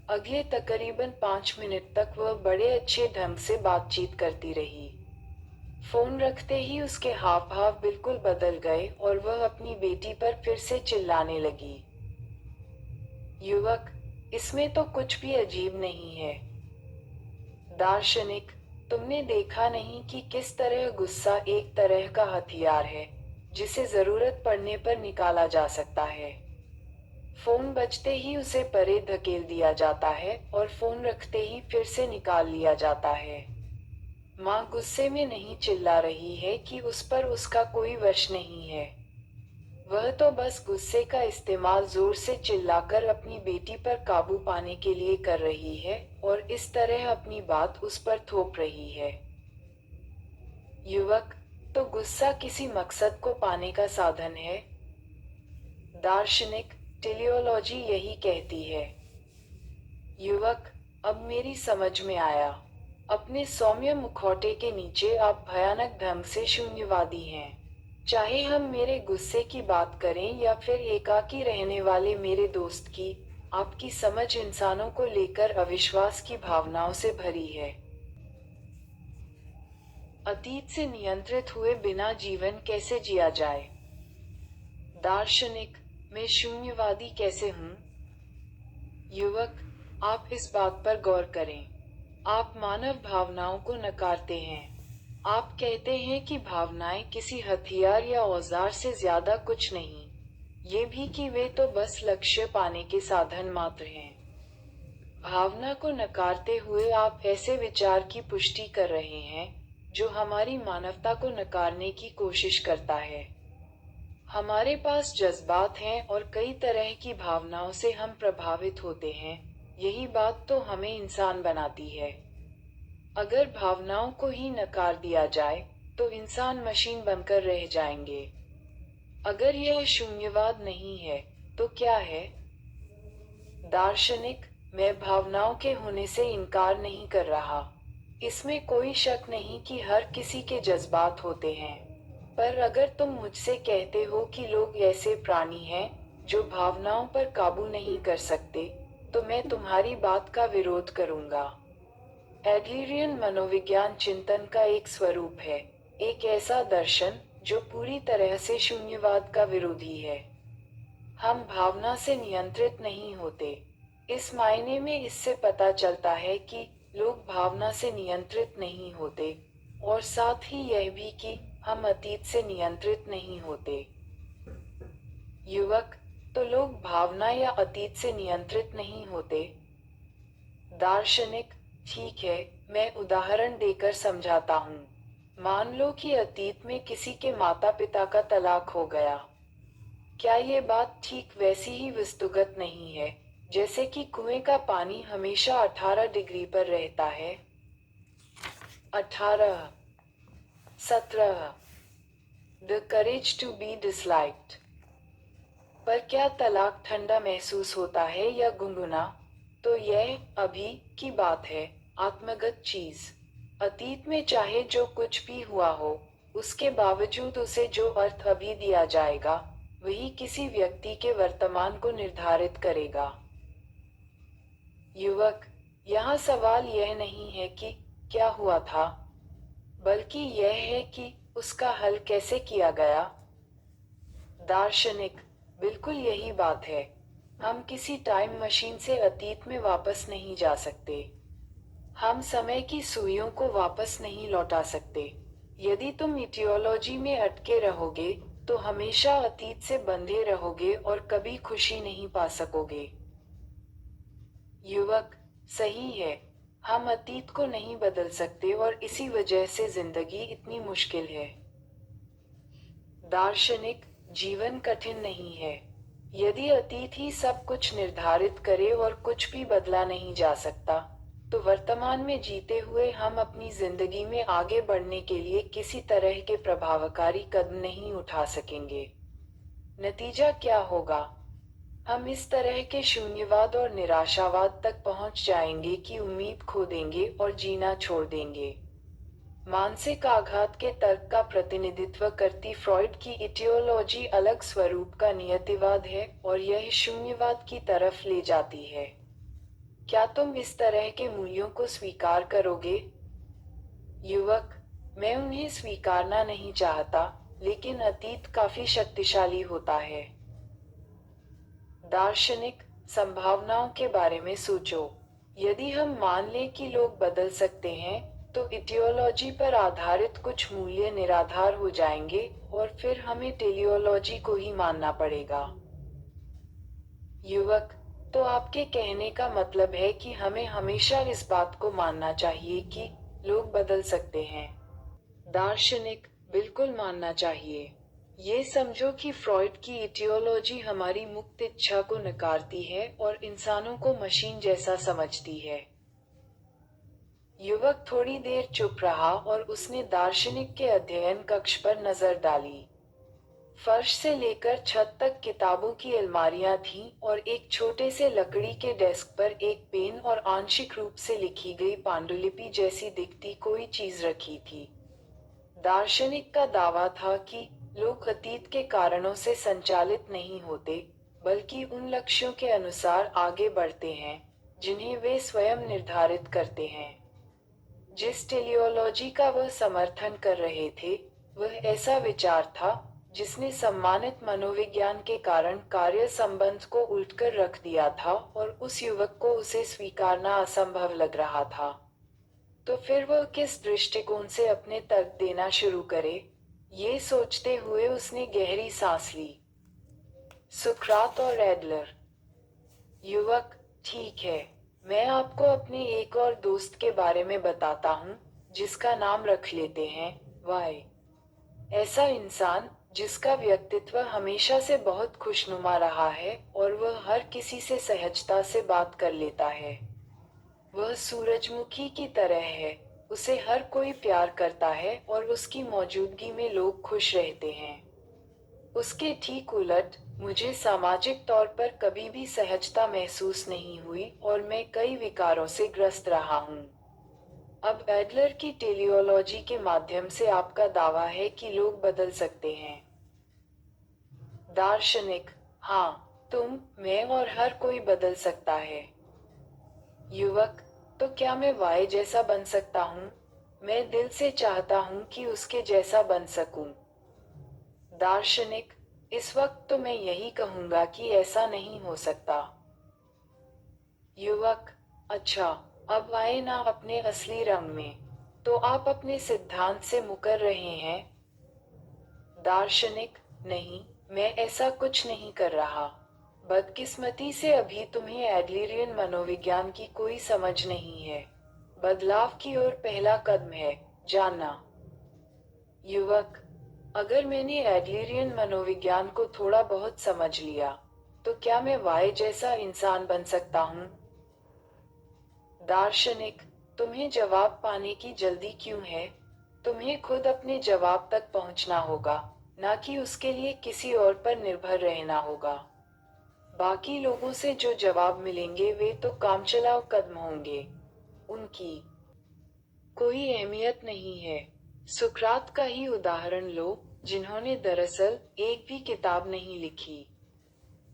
अगले तकरीबन 5 मिनट तक वह बड़े अच्छे ढंग से बातचीत करती रही। फोन रखते ही उसके हाव भाव बिल्कुल बदल गए और वह अपनी बेटी पर फिर से चिल्लाने लगी। युवक, इसमें तो कुछ भी अजीब नहीं है। दार्शनिक, तुमने देखा नहीं कि किस तरह गुस्सा एक तरह का हथियार है, जिसे जरूरत पड़ने पर निकाला जा सकता है। फोन बजते ही उसे परे धकेल दिया जाता है और फोन रखते ही फिर से निकाल लिया जाता है। माँ गुस्से में नहीं चिल्ला रही है कि उस पर उसका कोई वश नहीं है। वह तो बस गुस्से का इस्तेमाल जोर से चिल्लाकर अपनी बेटी पर काबू पाने के लिए कर रही है और इस तरह अपनी बात उस पर थोप रही है। युवक, तो गुस्सा किसी मकसद को पाने का साधन है। दार्शनिक, टेलियोलॉजी यही कहती है। युवक, अब मेरी समझ में आया। अपने सौम्य मुखौटे के नीचे आप भयानक ढंग से शून्यवादी हैं। चाहे हम मेरे गुस्से की बात करें या फिर एकाकी रहने वाले मेरे दोस्त की, आपकी समझ इंसानों को लेकर अविश्वास की भावनाओं से भरी है। अतीत से नियंत्रित हुए बिना जीवन कैसे जिया जाए? दार्शनिक, मैं शून्यवादी कैसे हूँ? युवक, आप इस बात पर गौर करें। आप मानव भावनाओं को नकारते हैं। आप कहते हैं कि भावनाएं किसी हथियार या औजार से ज्यादा कुछ नहीं। ये भी कि वे तो बस लक्ष्य पाने के साधन मात्र हैं। भावना को नकारते हुए आप ऐसे विचार की पुष्टि कर रहे हैं, जो हमारी मानवता को नकारने की कोशिश करता है। हमारे पास जज्बात हैं और कई तरह की भावनाओं से हम प्रभावित होते हैं। यही बात तो हमें इंसान बनाती है। अगर भावनाओं को ही नकार दिया जाए, तो इंसान मशीन बनकर रह जाएंगे। अगर यह शून्यवाद नहीं है, तो क्या है? दार्शनिक, मैं भावनाओं के होने से इनकार नहीं कर रहा। इसमें कोई शक नहीं कि हर किसी के जज्बात होते हैं। पर अगर तुम मुझसे कहते हो कि लोग ऐसे प्राणी हैं, जो भावनाओं पर काबू नहीं कर सकते, तो मैं तुम्हारी बात का विरोध करूंगा। एडलरियन मनोविज्ञान चिंतन का एक स्वरूप है, एक ऐसा दर्शन जो पूरी तरह से शून्यवाद का विरोधी है। हम भावना से नियंत्रित नहीं होते। इस मायने में इससे पता चलता है कि लोग भावना से नियंत्रित नहीं होते, और साथ ही यह भी कि हम अतीत से नियंत्रित नहीं होते। युवक, तो लोग भावना या अतीत से नियंत्रित नहीं होते? दार्शनिक, ठीक है, मैं उदाहरण देकर समझाता हूँ। मान लो कि अतीत में किसी के माता पिता का तलाक हो गया। क्या ये बात ठीक वैसी ही वस्तुगत नहीं है, जैसे कि कुएं का पानी हमेशा 18 डिग्री पर रहता है? 18, 17, the courage to be disliked. पर क्या तलाक ठंडा महसूस होता है या गुनगुना? तो यह अभी की बात है, आत्मगत चीज। अतीत में चाहे जो कुछ भी हुआ हो, उसके बावजूद उसे जो अर्थ अभी दिया जाएगा, वही किसी व्यक्ति के वर्तमान को निर्धारित करेगा। युवक, यहाँ सवाल यह नहीं है कि क्या हुआ था, बल्कि यह है कि उसका हल कैसे किया गया। दार्शनिक, बिल्कुल यही बात है। हम किसी टाइम मशीन से अतीत में वापस नहीं जा सकते। हम समय की सुइयों को वापस नहीं लौटा सकते। यदि तुम इटियोलॉजी में अटके रहोगे, तो हमेशा अतीत से बंधे रहोगे और कभी खुशी नहीं पा सकोगे। युवक: सही है। हम अतीत को नहीं बदल सकते और इसी वजह से जिंदगी इतनी मुश्किल है। दार्शनिक: जीवन कठिन नहीं है। यदि अतीत ही सब कुछ निर्धारित करे और कुछ भी बदला नहीं जा सकता, तो वर्तमान में जीते हुए हम अपनी जिंदगी में आगे बढ़ने के लिए किसी तरह के प्रभावकारी कदम नहीं उठा सकेंगे। नतीजा क्या होगा? हम इस तरह के शून्यवाद और निराशावाद तक पहुंच जाएंगे कि उम्मीद खो देंगे और जीना छोड़ देंगे। मानसिक आघात के तर्क का प्रतिनिधित्व करती फ्रॉइड की इटियोलॉजी अलग स्वरूप का नियतिवाद है और यह शून्यवाद की तरफ ले जाती है। क्या तुम इस तरह के मूल्यों को स्वीकार करोगे? युवक: मैं उन्हें स्वीकारना नहीं चाहता, लेकिन अतीत काफी शक्तिशाली होता है। दार्शनिक: संभावनाओं के बारे में सोचो। यदि हम मान लें कि लोग बदल सकते हैं, तो इटियोलॉजी पर आधारित कुछ मूल्य निराधार हो जाएंगे और फिर हमें टेलियोलॉजी को ही मानना पड़ेगा। युवक: तो आपके कहने का मतलब है कि हमें हमेशा इस बात को मानना चाहिए कि लोग बदल सकते हैं? दार्शनिक: बिल्कुल मानना चाहिए। ये समझो कि फ्रॉइड की इटियोलॉजी हमारी मुक्त इच्छा को नकारती है और इंसानों को मशीन जैसा समझती है। युवक थोड़ी देर चुप रहा और उसने दार्शनिक के अध्ययन कक्ष पर नजर डाली। फर्श से लेकर छत तक किताबों की अलमारियां थीं और एक छोटे से लकड़ी के डेस्क पर एक पेन और आंशिक रूप से लिखी गई पांडुलिपि जैसी दिखती कोई चीज रखी थी। दार्शनिक का दावा था कि लोग अतीत के कारणों से संचालित नहीं होते, बल्कि उन लक्ष्यों के अनुसार आगे बढ़ते हैं जिन्हें वे स्वयं निर्धारित करते हैं। जिस टेलियोलॉजी का वह समर्थन कर रहे थे, वह ऐसा विचार था जिसने सम्मानित मनोविज्ञान के कारण कार्य संबंध को उलटकर रख दिया था और उस युवक को उसे स्वीकारना असंभव लग रहा था। तो फिर वह किस दृष्टिकोण से अपने तर्क देना शुरू करे? ये सोचते हुए उसने गहरी सांस ली। सुकरात और एडलर। युवक: ठीक है, मैं आपको अपने एक और दोस्त के बारे में बताता हूँ, जिसका नाम रख लेते हैं वाई। ऐसा इंसान जिसका व्यक्तित्व हमेशा से बहुत खुशनुमा रहा है और वह हर किसी से सहजता से बात कर लेता है। वह सूरजमुखी की तरह है, उसे हर कोई प्यार करता है और उसकी मौजूदगी में लोग खुश रहते हैं। उसके ठीक उलट, मुझे सामाजिक तौर पर कभी भी सहजता महसूस नहीं हुई और मैं कई विकारों से ग्रस्त रहा हूँ। अब एडलर की टेलियोलॉजी के माध्यम से आपका दावा है कि लोग बदल सकते हैं। दार्शनिक: हाँ, तुम, मैं और हर कोई बदल सकता है। युवक: तो क्या मैं वाई जैसा बन सकता हूँ? मैं दिल से चाहता हूँ कि उसके जैसा बन सकूं। दार्शनिक: इस वक्त तो मैं यही कहूंगा कि ऐसा नहीं हो सकता। युवक: अच्छा, अब आए ना अपने असली रंग में। तो आप अपने सिद्धांत से मुकर रहे हैं? दार्शनिक: नहीं, मैं ऐसा कुछ नहीं कर रहा। बदकिस्मती से अभी तुम्हें एडलरियन मनोविज्ञान की कोई समझ नहीं है। बदलाव की ओर पहला कदम है जानना। युवक: अगर मैंने एडलरियन मनोविज्ञान को थोड़ा बहुत समझ लिया, तो क्या मैं वाई जैसा इंसान बन सकता हूँ? दार्शनिक: तुम्हें जवाब पाने की जल्दी क्यों है? तुम्हें खुद अपने जवाब तक पहुंचना होगा, ना कि उसके लिए किसी और पर निर्भर रहना होगा। बाकी लोगों से जो जवाब मिलेंगे वे तो कामचलाउ कदम होंगे, उनकी कोई अहमियत नहीं है। सुकरात का ही उदाहरण लो, जिन्होंने दरअसल एक भी किताब नहीं लिखी।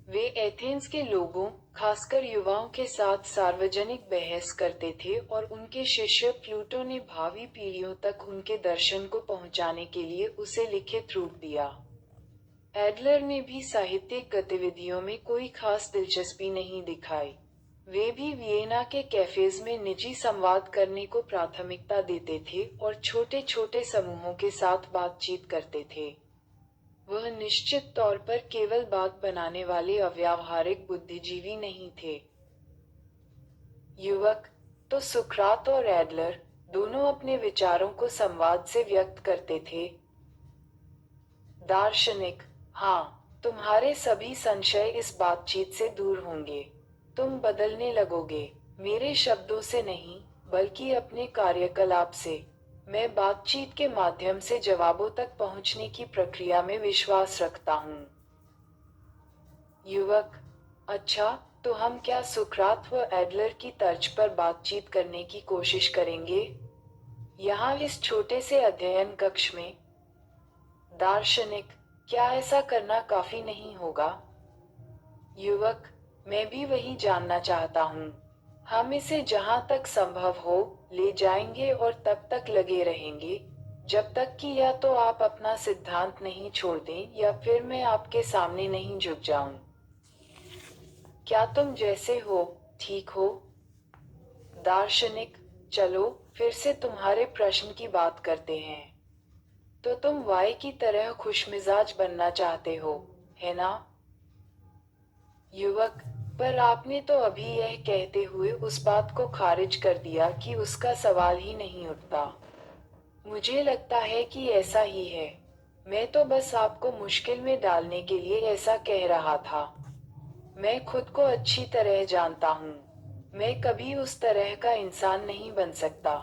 वे एथेंस के लोगों, खासकर युवाओं के साथ सार्वजनिक बहस करते थे और उनके शिष्य प्लूटो ने भावी पीढ़ियों तक उनके दर्शन को पहुंचाने के लिए उसे लिखित रूप दिया। एडलर ने भी साहित्यिक गतिविधियों में कोई खास दिलचस्पी नहीं दिखाई। वे भी वियना के कैफेज में निजी संवाद करने को प्राथमिकता देते थे और छोटे छोटे समूहों के साथ बातचीत करते थे। वह निश्चित तौर पर केवल बात बनाने वाले अव्यावहारिक बुद्धिजीवी नहीं थे। युवक, तो सुकरात और एडलर दोनों अपने विचारों को संवाद से व्यक्त करते थे। दार्शनिक, हाँ, तुम्हारे सभी संशय इस बातचीत से दूर होंगे। तुम बदलने लगोगे, मेरे शब्दों से नहीं, बल्कि अपने कार्यकलाप से। मैं बातचीत के माध्यम से जवाबों तक पहुंचने की प्रक्रिया में विश्वास रखता हूँ। युवक, अच्छा, तो हम क्या सुकरात व एडलर की तर्ज पर बातचीत करने की कोशिश करेंगे? यहाँ इस छोटे से अध्ययन कक्ष में? दार्शनिक, क्या ऐसा करना काफी नहीं होगा? युवक, मैं भी वही जानना चाहता हूँ। हम इसे जहां तक संभव हो ले जाएंगे और तब तक लगे रहेंगे, जब तक कि या तो आप अपना सिद्धांत नहीं छोड़ दें या फिर मैं आपके सामने नहीं झुक जाऊं। क्या तुम जैसे हो, ठीक हो? दार्शनिक, चलो फिर से तुम्हारे प्रश्न की बात करते हैं। तो तुम वाई की तरह खुशमिजाज बनना चाहते हो, है ना? युवक, पर आपने तो अभी यह कहते हुए उस बात को खारिज कर दिया कि उसका सवाल ही नहीं उठता। मुझे लगता है कि ऐसा ही है। मैं तो बस आपको मुश्किल में डालने के लिए ऐसा कह रहा था। मैं खुद को अच्छी तरह जानता हूँ। मैं कभी उस तरह का इंसान नहीं बन सकता।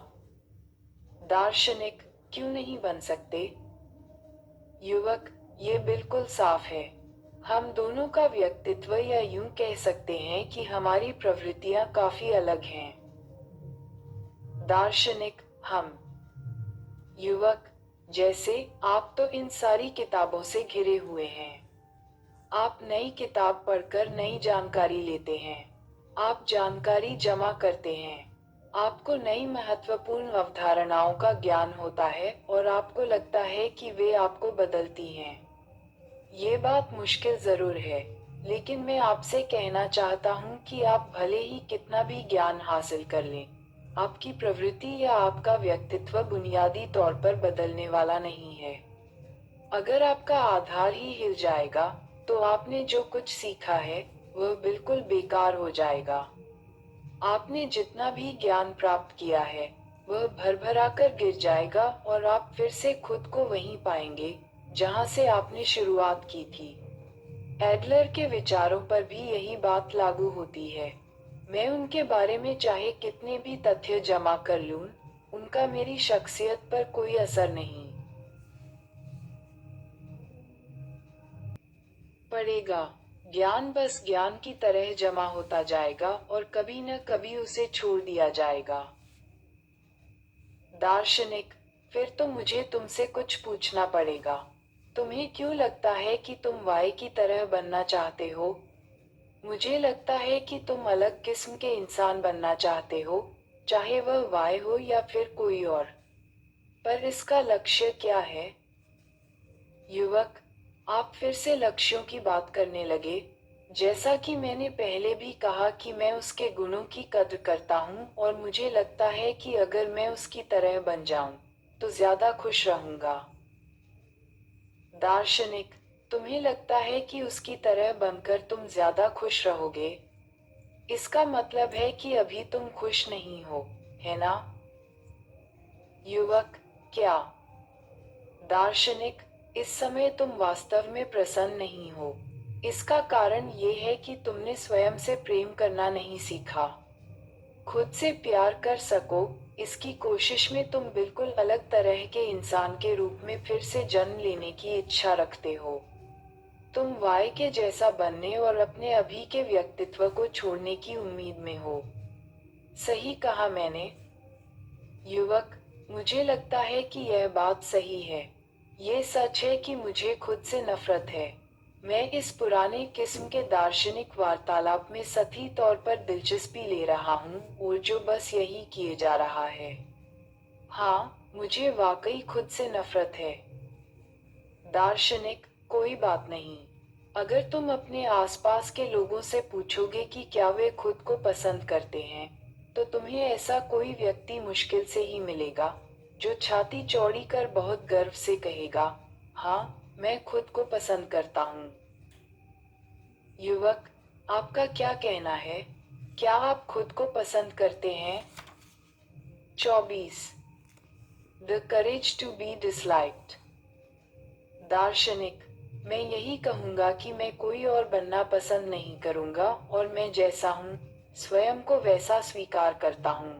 दार्शनिक, क्यों नहीं बन सकते? युवक, ये बिल्कुल साफ है। हम दोनों का व्यक्तित्व, या यूं कह सकते हैं कि हमारी प्रवृत्तियां काफी अलग हैं। दार्शनिक, हम? युवक, जैसे आप तो इन सारी किताबों से घिरे हुए हैं। आप नई किताब पढ़कर नई जानकारी लेते हैं। आप जानकारी जमा करते हैं। आपको नई महत्वपूर्ण अवधारणाओं का ज्ञान होता है और आपको लगता है कि वे आपको बदलती हैं। ये बात मुश्किल जरूर है, लेकिन मैं आपसे कहना चाहता हूँ कि आप भले ही कितना भी ज्ञान हासिल कर लें, आपकी प्रवृत्ति या आपका व्यक्तित्व बुनियादी तौर पर बदलने वाला नहीं है। अगर आपका आधार ही हिल जाएगा, तो आपने जो कुछ सीखा है, वह बिल्कुल बेकार हो जाएगा। आपने जितना भी ज्ञान प्राप्त किया है, वह भरभरा कर गिर जाएगा और आप फिर से खुद को वहीं पाएंगे, जहां से आपने शुरुआत की थी। एडलर के विचारों पर भी यही बात लागू होती है। मैं उनके बारे में चाहे कितने भी तथ्य जमा कर लूं, उनका मेरी शख्सियत पर कोई असर नहीं पड़ेगा। ज्ञान बस ज्ञान की तरह जमा होता जाएगा और कभी न कभी उसे छोड़ दिया जाएगा। दार्शनिक, फिर तो मुझे तुमसे कुछ पूछना पड़ेगा। तुम्हें क्यों लगता है कि तुम वाई की तरह बनना चाहते हो? मुझे लगता है कि तुम अलग किस्म के इंसान बनना चाहते हो, चाहे वह वाई हो या फिर कोई और। पर इसका लक्ष्य क्या है? युवक, आप फिर से लक्ष्यों की बात करने लगे। जैसा कि मैंने पहले भी कहा कि मैं उसके गुणों की कद्र करता हूँ और मुझे लगता है कि अगर मैं उसकी तरह बन जाऊं, तो ज्यादा खुश रहूंगा। दार्शनिक, तुम्हें लगता है कि उसकी तरह बनकर तुम ज्यादा खुश रहोगे? इसका मतलब है कि अभी तुम खुश नहीं हो, है ना? युवक, क्या? दार्शनिक, इस समय तुम वास्तव में प्रसन्न नहीं हो। इसका कारण ये है कि तुमने स्वयं से प्रेम करना नहीं सीखा। खुद से प्यार कर सको, इसकी कोशिश में तुम बिल्कुल अलग तरह के इंसान के रूप में फिर से जन्म लेने की इच्छा रखते हो। तुम वाई के जैसा बनने और अपने अभी के व्यक्तित्व को छोड़ने की उम्मीद में हो। सही कहा मैंने? युवक, मुझे लगता है कि यह बात सही है। ये सच है कि मुझे खुद से नफरत है। मैं इस पुराने किस्म के दार्शनिक वार्तालाप में सही तौर पर दिलचस्पी ले रहा हूँ और जो बस यही किए जा रहा है। हाँ, मुझे वाकई खुद से नफरत है। दार्शनिक, कोई बात नहीं। अगर तुम अपने आसपास के लोगों से पूछोगे कि क्या वे खुद को पसंद करते हैं, तो तुम्हें ऐसा कोई व्यक्ति मुश्किल से ही मिलेगा, जो छाती चौड़ी कर बहुत गर्व से कहेगा, हाँ, मैं खुद को पसंद करता हूँ। युवक, आपका क्या कहना है? क्या आप खुद को पसंद करते हैं? 24. The courage to be disliked. दार्शनिक, मैं यही कहूंगा कि मैं कोई और बनना पसंद नहीं करूंगा और मैं जैसा हूं, स्वयं को वैसा स्वीकार करता हूं।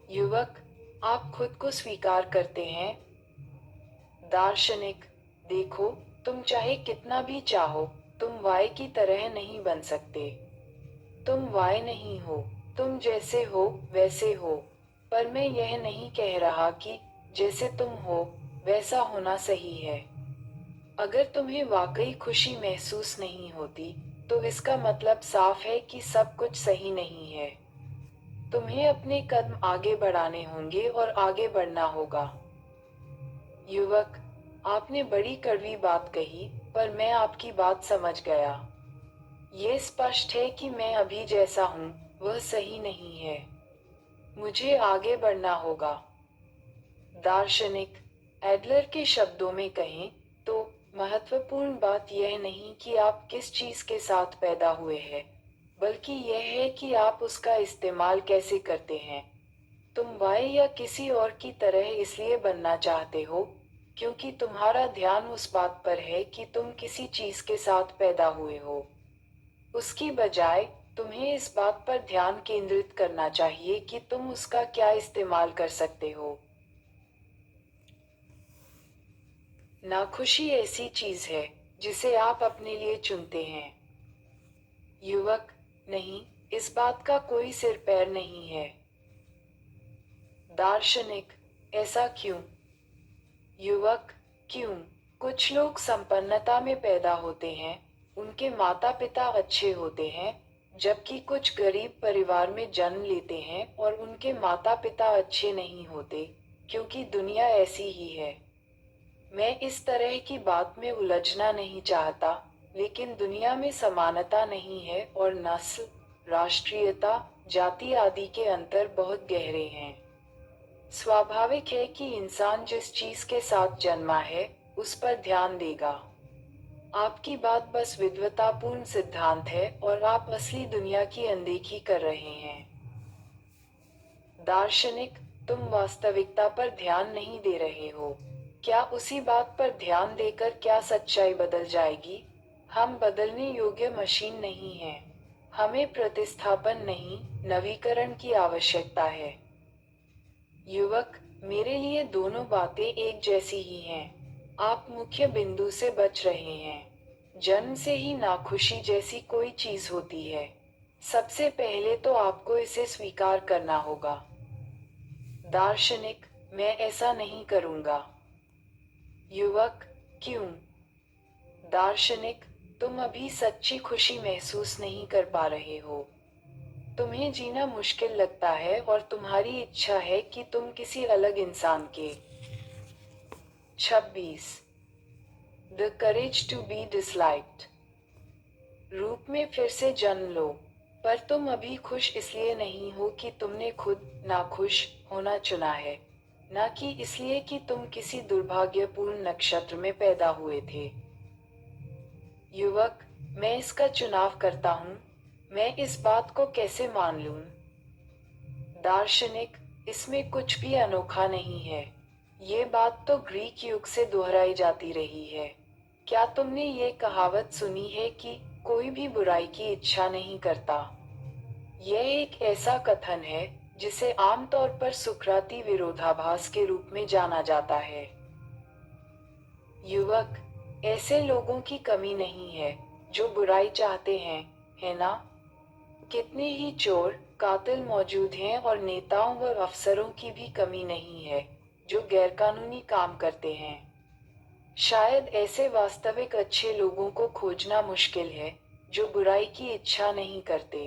युवक, आप खुद को स्वीकार करते हैं? दार्शनिक, देखो, तुम चाहे कितना भी चाहो, तुम वाय की तरह नहीं बन सकते। तुम वाय नहीं हो, तुम जैसे हो वैसे हो। पर मैं यह नहीं कह रहा कि जैसे तुम हो वैसा होना सही है। अगर तुम्हें वाकई खुशी महसूस नहीं होती, तो इसका मतलब साफ है कि सब कुछ सही नहीं है। तुम्हें अपने कदम आगे बढ़ाने होंगे और आगे बढ़ना होगा। युवक, आपने बड़ी कड़वी बात कही, पर मैं आपकी बात समझ गया। ये स्पष्ट है कि मैं अभी जैसा हूँ, वह सही नहीं है। मुझे आगे बढ़ना होगा। दार्शनिक, एडलर के शब्दों में कहें तो महत्वपूर्ण बात यह नहीं कि आप किस चीज के साथ पैदा हुए हैं, बल्कि यह है कि आप उसका इस्तेमाल कैसे करते हैं। तुम वाय या किसी और की तरह इसलिए बनना चाहते हो क्योंकि तुम्हारा ध्यान उस बात पर है कि तुम किसी चीज के साथ पैदा हुए हो। उसकी बजाय तुम्हें इस बात पर ध्यान केंद्रित करना चाहिए कि तुम उसका क्या इस्तेमाल कर सकते हो। नाखुशी ऐसी चीज है जिसे आप अपने लिए चुनते हैं। युवक, नहीं, इस बात का कोई सिर पैर नहीं है। दार्शनिक, ऐसा क्यों? युवक, क्यों? कुछ लोग संपन्नता में पैदा होते हैं, उनके माता पिता अच्छे होते हैं, जबकि कुछ गरीब परिवार में जन्म लेते हैं और उनके माता पिता अच्छे नहीं होते, क्योंकि दुनिया ऐसी ही है। मैं इस तरह की बात में उलझना नहीं चाहता, लेकिन दुनिया में समानता नहीं है और नस्ल, राष्ट्रीयता, जाति आदि के अंतर बहुत गहरे हैं। स्वाभाविक है कि इंसान जिस चीज के साथ जन्मा है, उस पर ध्यान देगा। आपकी बात बस विद्वतापूर्ण सिद्धांत है और आप असली दुनिया की अनदेखी कर रहे हैं। दार्शनिक, तुम वास्तविकता पर ध्यान नहीं दे रहे हो। क्या उसी बात पर ध्यान देकर क्या सच्चाई बदल जाएगी? हम बदलने योग्य मशीन नहीं हैं। हमें प्रतिस्थापन नहीं, नवीकरण की आवश्यकता है। युवक, मेरे लिए दोनों बातें एक जैसी ही हैं। आप मुख्य बिंदु से बच रहे हैं। जन्म से ही नाखुशी जैसी कोई चीज होती है। सबसे पहले तो आपको इसे स्वीकार करना होगा। दार्शनिक, मैं ऐसा नहीं करूंगा। युवक, क्यों? दार्शनिक, तुम अभी सच्ची खुशी महसूस नहीं कर पा रहे हो। तुम्हें जीना मुश्किल लगता है और तुम्हारी इच्छा है कि तुम किसी अलग इंसान के 26. The courage to be disliked रूप में फिर से जन्म लो। पर तुम अभी खुश इसलिए नहीं हो कि तुमने खुद नाखुश होना चुना है, न कि इसलिए कि तुम किसी दुर्भाग्यपूर्ण नक्षत्र में पैदा हुए थे। युवक, मैं इसका चुनाव करता हूँ, मैं इस बात को कैसे मान लूं? दार्शनिक, इसमें कुछ भी अनोखा नहीं है। ये बात तो ग्रीक युग से दोहराई जाती रही है। क्या तुमने ये कहावत सुनी है कि कोई भी बुराई की इच्छा नहीं करता? यह एक ऐसा कथन है जिसे आमतौर पर सुकराती विरोधाभास के रूप में जाना जाता है। युवक, ऐसे लोगों की कमी नहीं है जो बुराई चाहते हैं, है ना? कितने ही चोर, कातिल मौजूद हैं और नेताओं व अफसरों की भी कमी नहीं है जो गैरकानूनी काम करते हैं। शायद ऐसे वास्तविक अच्छे लोगों को खोजना मुश्किल है जो बुराई की इच्छा नहीं करते।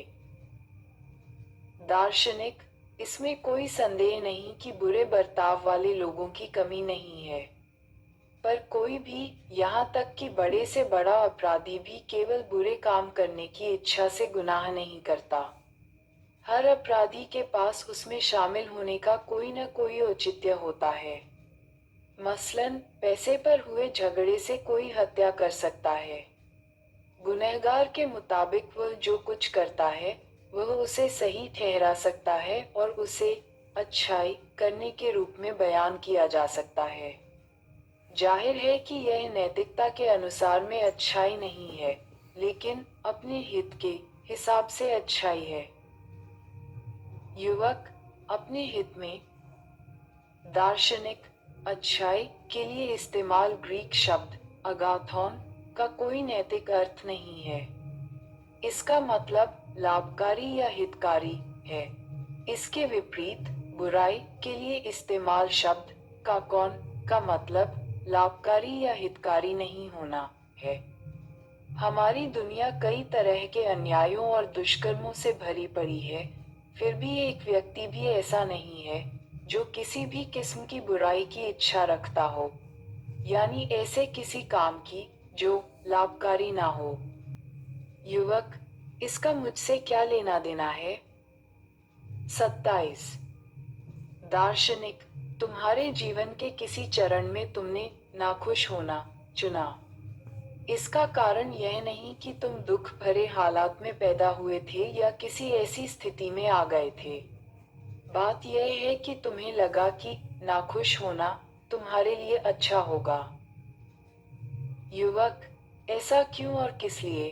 दार्शनिक, इसमें कोई संदेह नहीं कि बुरे बर्ताव वाले लोगों की कमी नहीं है। पर कोई भी, यहाँ तक कि बड़े से बड़ा अपराधी भी केवल बुरे काम करने की इच्छा से गुनाह नहीं करता। हर अपराधी के पास उसमें शामिल होने का कोई न कोई औचित्य होता है। मसलन पैसे पर हुए झगड़े से कोई हत्या कर सकता है। गुनहगार के मुताबिक वह जो कुछ करता है वह उसे सही ठहरा सकता है और उसे अच्छाई करने के रूप में बयान किया जा सकता है। जाहिर है कि यह नैतिकता के अनुसार में अच्छाई नहीं है, लेकिन अपने हित के हिसाब से अच्छाई है। युवक अपने हित में। दार्शनिक अच्छाई के लिए इस्तेमाल ग्रीक शब्द अगाथॉन का कोई नैतिक अर्थ नहीं है। इसका मतलब लाभकारी या हितकारी है। इसके विपरीत बुराई के लिए इस्तेमाल शब्द का कौन का मतलब लाभकारी या हितकारी नहीं होना है। हमारी दुनिया कई तरह के अन्यायों और दुष्कर्मों से भरी पड़ी है, फिर भी एक व्यक्ति भी ऐसा नहीं है जो किसी भी किस्म की बुराई की इच्छा रखता हो, यानी ऐसे किसी काम की जो लाभकारी ना हो। युवक इसका मुझसे क्या लेना देना है? 27। दार्शनिक तुम्हारे जीवन के किसी चरण में तुमने नाखुश होना चुना। इसका कारण यह नहीं कि तुम दुख भरे हालात में पैदा हुए थे या किसी ऐसी स्थिति में आ गए थे। बात यह है कि तुम्हें लगा कि नाखुश होना तुम्हारे लिए अच्छा होगा। युवक ऐसा क्यों और किस लिए?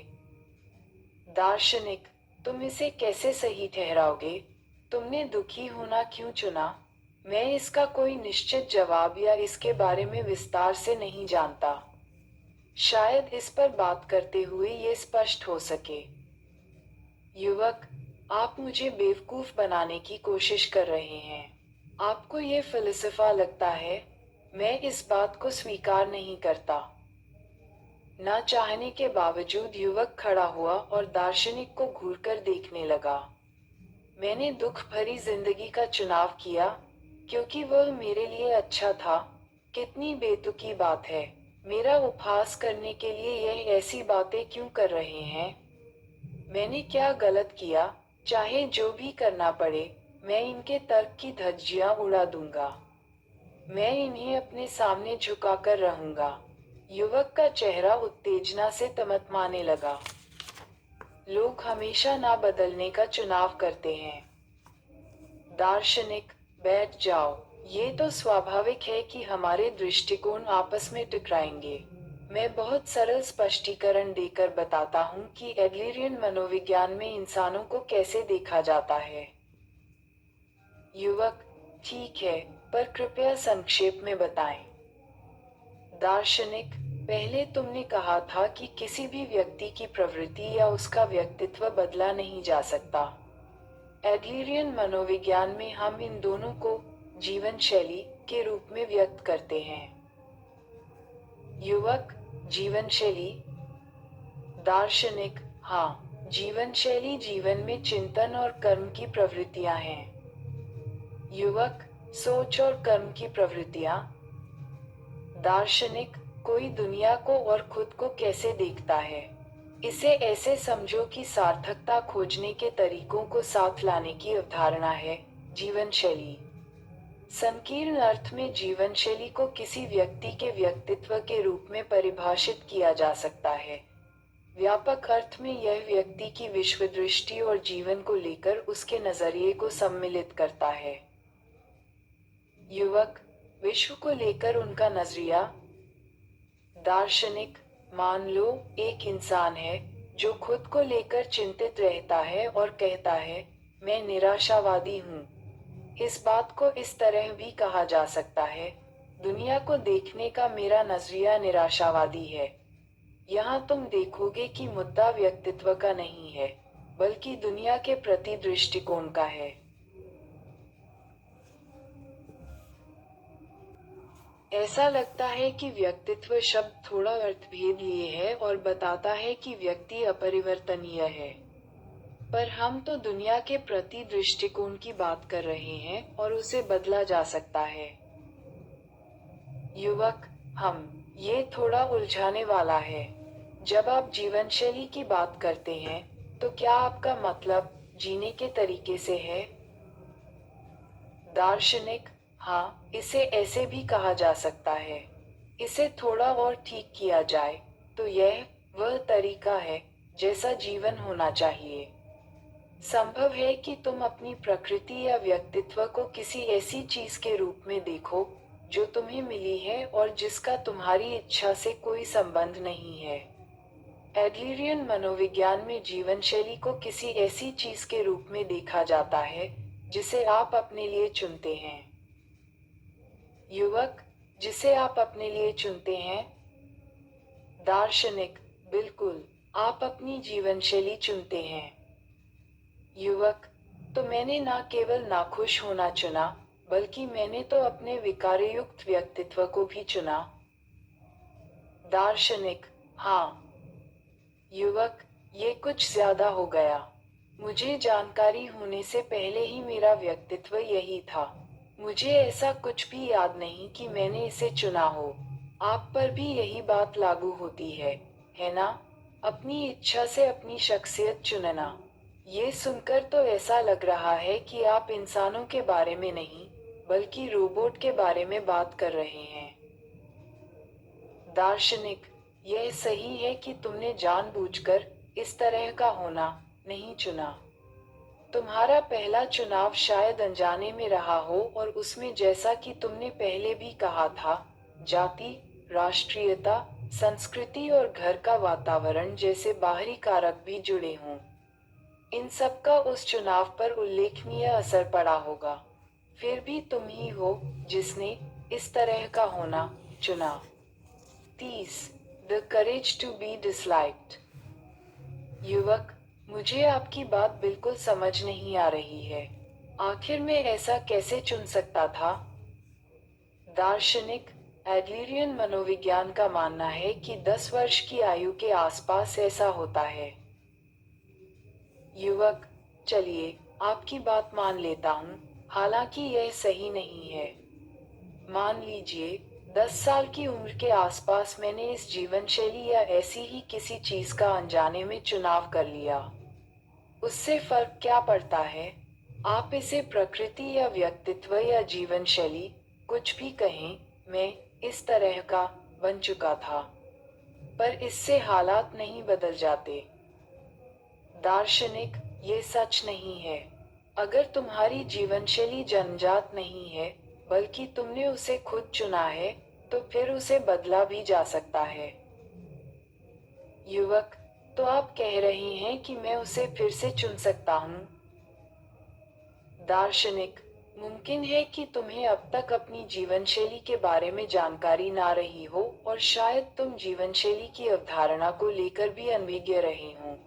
दार्शनिक तुम इसे कैसे सही ठहराओगे? तुमने दुखी होना क्यों चुना? मैं इसका कोई निश्चित जवाब या इसके बारे में विस्तार से नहीं जानता। शायद इस पर बात करते हुए ये स्पष्ट हो सके। युवक आप मुझे बेवकूफ बनाने की कोशिश कर रहे हैं। आपको ये फलसफा लगता है? मैं इस बात को स्वीकार नहीं करता। ना चाहने के बावजूद युवक खड़ा हुआ और दार्शनिक को घूरकर देखने लगा। मैंने दुख भरी जिंदगी का चुनाव किया क्योंकि वह मेरे लिए अच्छा था। कितनी बेतुकी बात है। मेरा उपहास करने के लिए यह ऐसी बातें क्यों कर रहे हैं? मैंने क्या गलत किया? चाहे जो भी करना पड़े, मैं इनके तर्क की धज्जियां उड़ा दूंगा। मैं इन्हें अपने सामने झुकाकर रहूंगा। युवक का चेहरा उत्तेजना से तमतमाने लगा। लोग हमेशा ना बदलने का चुनाव करते हैं। दार्शनिक बैठ जाओ। ये तो स्वाभाविक है कि हमारे दृष्टिकोण आपस में टकराएंगे। मैं बहुत सरल स्पष्टीकरण देकर बताता हूँ कि एडलरियन मनोविज्ञान में इंसानों को कैसे देखा जाता है। युवक ठीक है, पर कृपया संक्षेप में बताएं। दार्शनिक पहले तुमने कहा था कि किसी भी व्यक्ति की प्रवृत्ति या उसका व्यक्तित्व बदला नहीं जा सकता। एडलरियन मनोविज्ञान में हम इन दोनों को जीवन शैली के रूप में व्यक्त करते हैं। युवक जीवन शैली? दार्शनिक हाँ, जीवन शैली जीवन में चिंतन और कर्म की प्रवृत्तियां हैं। युवक सोच और कर्म की प्रवृत्तियां? दार्शनिक कोई दुनिया को और खुद को कैसे देखता है? इसे ऐसे समझो कि सार्थकता खोजने के तरीकों को साथ लाने की अवधारणा है। जीवन शैली संकीर्ण अर्थ में जीवन शैली को किसी व्यक्ति के व्यक्तित्व के रूप में परिभाषित किया जा सकता है। व्यापक अर्थ में यह व्यक्ति की विश्वदृष्टि और जीवन को लेकर उसके नजरिए को सम्मिलित करता है। युवक विश्व को लेकर उनका नजरिया? दार्शनिक मान लो एक इंसान है जो खुद को लेकर चिंतित रहता है और कहता है मैं निराशावादी हूँ। इस बात को इस तरह भी कहा जा सकता है, दुनिया को देखने का मेरा नजरिया निराशावादी है। यहाँ तुम देखोगे कि मुद्दा व्यक्तित्व का नहीं है, बल्कि दुनिया के प्रति दृष्टिकोण का है। ऐसा लगता है कि व्यक्तित्व शब्द थोड़ा अर्थभेद लिए है और बताता है कि व्यक्ति अपरिवर्तनीय है। पर हम तो दुनिया के प्रति दृष्टिकोण की बात कर रहे हैं और उसे बदला जा सकता है। युवक ये थोड़ा उलझाने वाला है। जब आप जीवन शैली की बात करते हैं, तो क्या आपका मतलब जीने के तरीके से है? दार्शनिक हाँ, इसे ऐसे भी कहा जा सकता है। इसे थोड़ा और ठीक किया जाए तो यह वह तरीका है जैसा जीवन होना चाहिए। संभव है कि तुम अपनी प्रकृति या व्यक्तित्व को किसी ऐसी चीज के रूप में देखो जो तुम्हें मिली है और जिसका तुम्हारी इच्छा से कोई संबंध नहीं है। एडलरियन मनोविज्ञान में जीवन शैली को किसी ऐसी चीज के रूप में देखा जाता है जिसे आप अपने लिए चुनते हैं। युवक, जिसे आप अपने लिए चुनते हैं। दार्शनिक, बिल्कुल, आप अपनी जीवन शैली चुनते हैं। युवक, तो मैंने न केवल नाखुश होना चुना, बल्कि मैंने तो अपने विकारयुक्त व्यक्तित्व को भी चुना। दार्शनिक, हाँ। युवक, ये कुछ ज्यादा हो गया। मुझे जानकारी होने से पहले ही मेरा व्यक्तित्व यही था। मुझे ऐसा कुछ भी याद नहीं कि मैंने इसे चुना हो। आप पर भी यही बात लागू होती है ना? अपनी इच्छा से अपनी शख्सियत चुनना। ये सुनकर तो ऐसा लग रहा है कि आप इंसानों के बारे में नहीं, बल्कि रोबोट के बारे में बात कर रहे हैं। दार्शनिक, यह सही है कि तुमने जानबूझकर इस तरह का होना नहीं चुना। तुम्हारा पहला चुनाव शायद अनजाने में रहा हो और उसमें, जैसा कि तुमने पहले भी कहा था, जाति, राष्ट्रीयता, संस्कृति और घर का वातावरण जैसे बाहरी कारक भी जुड़े हों। इन सब का उस चुनाव पर उल्लेखनीय असर पड़ा होगा। फिर भी तुम ही हो जिसने इस तरह का होना चुना। 30. The courage to be disliked. युवक, मुझे आपकी बात बिल्कुल समझ नहीं आ रही है। आखिर मैं ऐसा कैसे चुन सकता था? दार्शनिक, एडलरियन मनोविज्ञान का मानना है कि 10 वर्ष की आयु के आसपास ऐसा होता है। युवक, चलिए, आपकी बात मान लेता हूँ, हालांकि यह सही नहीं है। मान लीजिए, 10 साल की उम्र के आसपास मैंने इस जीवन शैली या ऐसी ही किसी चीज का अनजाने में चुनाव कर लिया। उससे फर्क क्या पड़ता है? आप इसे प्रकृति या व्यक्तित्व या जीवन शैली कुछ भी कहें, मैं इस तरह का बन चुका था। पर इससे हालात नहीं बदल जाते। दार्शनिक, ये सच नहीं है। अगर तुम्हारी जीवन शैली जन्मजात नहीं है, बल्कि तुमने उसे खुद चुना है, तो फिर उसे बदला भी जा सकता है। युवक, तो आप कह रहे हैं कि मैं उसे फिर से चुन सकता हूँ? दार्शनिक, मुमकिन है कि तुम्हें अब तक अपनी जीवन शैली के बारे में जानकारी ना रही हो और शायद तुम जीवन शैली की अवधारणा को लेकर भी अनभिज्ञ रहे हो।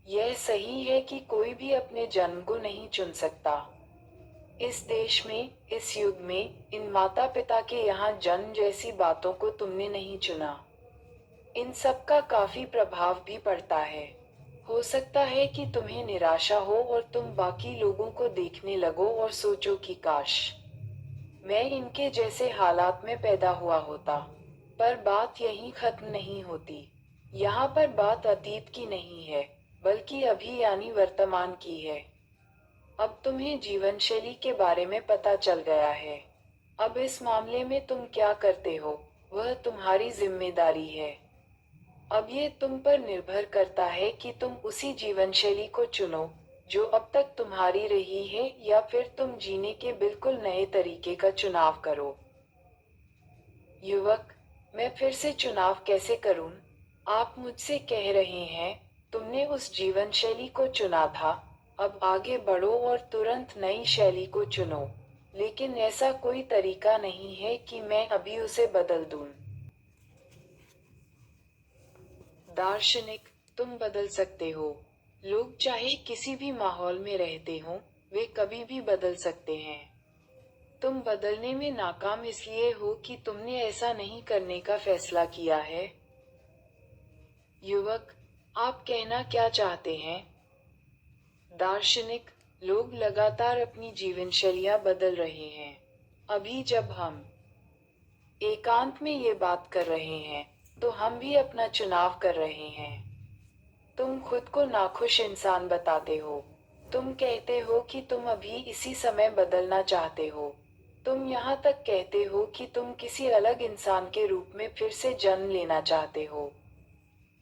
यह सही है कि कोई भी अपने जन्म को नहीं चुन सकता। इस देश में, इस युग में, इन माता पिता के यहाँ जन्म जैसी बातों को तुमने नहीं चुना। इन सब का काफी प्रभाव भी पड़ता है। हो सकता है कि तुम्हें निराशा हो और तुम बाकी लोगों को देखने लगो और सोचो कि काश मैं इनके जैसे हालात में पैदा हुआ होता। पर बात यहीं खत्म नहीं होती। यहाँ पर बात अतीत की नहीं है, बल्कि अभी यानी वर्तमान की है। अब तुम्हें जीवन शैली के बारे में पता चल गया है। अब इस मामले में तुम क्या करते हो, वह तुम्हारी जिम्मेदारी है। अब ये तुम पर निर्भर करता है कि तुम उसी जीवन शैली को चुनो जो अब तक तुम्हारी रही है, या फिर तुम जीने के बिल्कुल नए तरीके का चुनाव करो। युवक, मैं फिर से चुनाव कैसे करूं? आप मुझसे कह रहे हैं, तुमने उस जीवन शैली को चुना था, अब आगे बढ़ो और तुरंत नई शैली को चुनो। लेकिन ऐसा कोई तरीका नहीं है कि मैं अभी उसे बदल दूं। दार्शनिक, तुम बदल सकते हो। लोग चाहे किसी भी माहौल में रहते हों, वे कभी भी बदल सकते हैं। तुम बदलने में नाकाम इसलिए हो कि तुमने ऐसा नहीं करने का फैसला किया है। युवक, आप कहना क्या चाहते हैं? दार्शनिक, लोग लगातार अपनी जीवनशैलियां बदल रहे हैं। अभी जब हम एकांत में ये बात कर रहे हैं, तो हम भी अपना चुनाव कर रहे हैं। तुम खुद को नाखुश इंसान बताते हो। तुम कहते हो कि तुम अभी इसी समय बदलना चाहते हो। तुम यहाँ तक कहते हो कि तुम किसी अलग इंसान के रूप में फिर से जन्म लेना चाहते हो।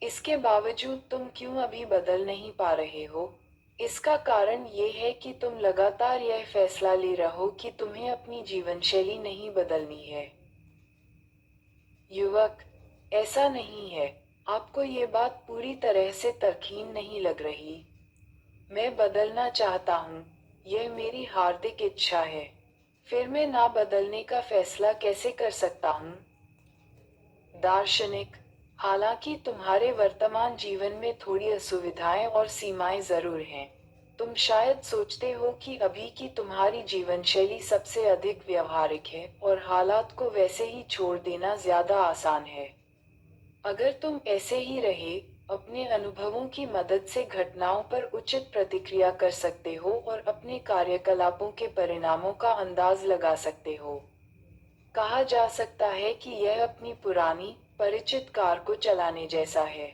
इसके बावजूद तुम क्यों अभी बदल नहीं पा रहे हो? इसका कारण ये है कि तुम लगातार यह फैसला ले रहे हो कि तुम्हें अपनी जीवन शैली नहीं बदलनी है। युवक: ऐसा नहीं है। आपको ये बात पूरी तरह से तरकीन नहीं लग रही। मैं बदलना चाहता हूँ। यह मेरी हार्दिक इच्छा है। फिर मैं ना बदलने का फैसला कैसे कर सकता हूँ? दार्शनिक: हालांकि तुम्हारे वर्तमान जीवन में थोड़ी असुविधाएं और सीमाएं जरूर हैं। तुम शायद सोचते हो कि अभी की तुम्हारी जीवन शैली सबसे अधिक व्यवहारिक है और हालात को वैसे ही छोड़ देना ज्यादा आसान है। अगर तुम ऐसे ही रहे, अपने अनुभवों की मदद से घटनाओं पर उचित प्रतिक्रिया कर सकते हो और अपने कार्यकलापों के परिणामों का अंदाज लगा सकते हो। कहा जा सकता है कि यह अपनी पुरानी, परिचित कार को चलाने जैसा है।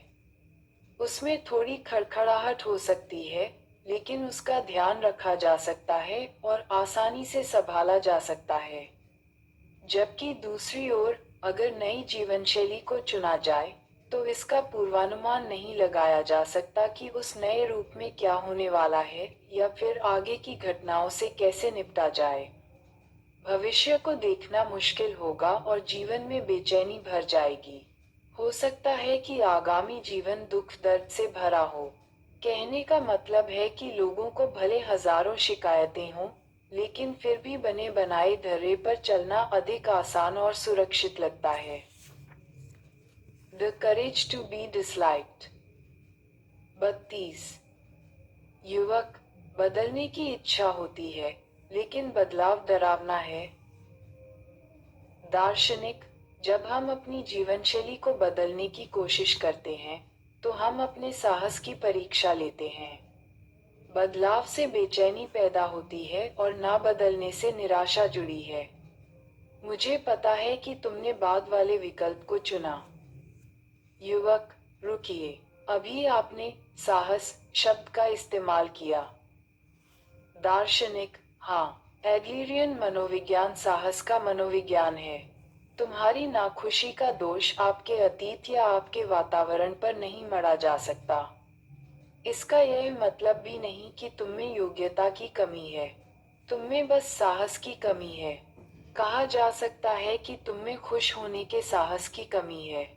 उसमें थोड़ी खड़खड़ाहट हो सकती है, लेकिन उसका ध्यान रखा जा सकता है और आसानी से संभाला जा सकता है। जबकि दूसरी ओर, अगर नई जीवन शैली को चुना जाए, तो इसका पूर्वानुमान नहीं लगाया जा सकता कि उस नए रूप में क्या होने वाला है या फिर आगे की घटनाओं से कैसे निपटा जाए। भविष्य को देखना मुश्किल होगा और जीवन में बेचैनी भर जाएगी। हो सकता है कि आगामी जीवन दुख दर्द से भरा हो। कहने का मतलब है कि लोगों को भले हजारों शिकायतें हों, लेकिन फिर भी बने बनाए ढर्रे पर चलना अधिक आसान और सुरक्षित लगता है। The courage to be disliked. 32। युवक: बदलने की इच्छा होती है, लेकिन बदलाव डरावना है। दार्शनिक: जब हम अपनी जीवनशैली को बदलने की कोशिश करते हैं, तो हम अपने साहस की परीक्षा लेते हैं। बदलाव से बेचैनी पैदा होती है और ना बदलने से निराशा जुड़ी है। मुझे पता है कि तुमने बाद वाले विकल्प को चुना। युवक: रुकिए, अभी आपने साहस शब्द का इस्तेमाल किया। दार्शनिक: हाँ, एडलेरियन मनोविज्ञान साहस का मनोविज्ञान है। तुम्हारी नाखुशी का दोष आपके अतीत या आपके वातावरण पर नहीं मढ़ा जा सकता। इसका यह मतलब भी नहीं कि तुममें योग्यता की कमी है। तुममें बस साहस की कमी है। कहा जा सकता है कि तुममें खुश होने के साहस की कमी है।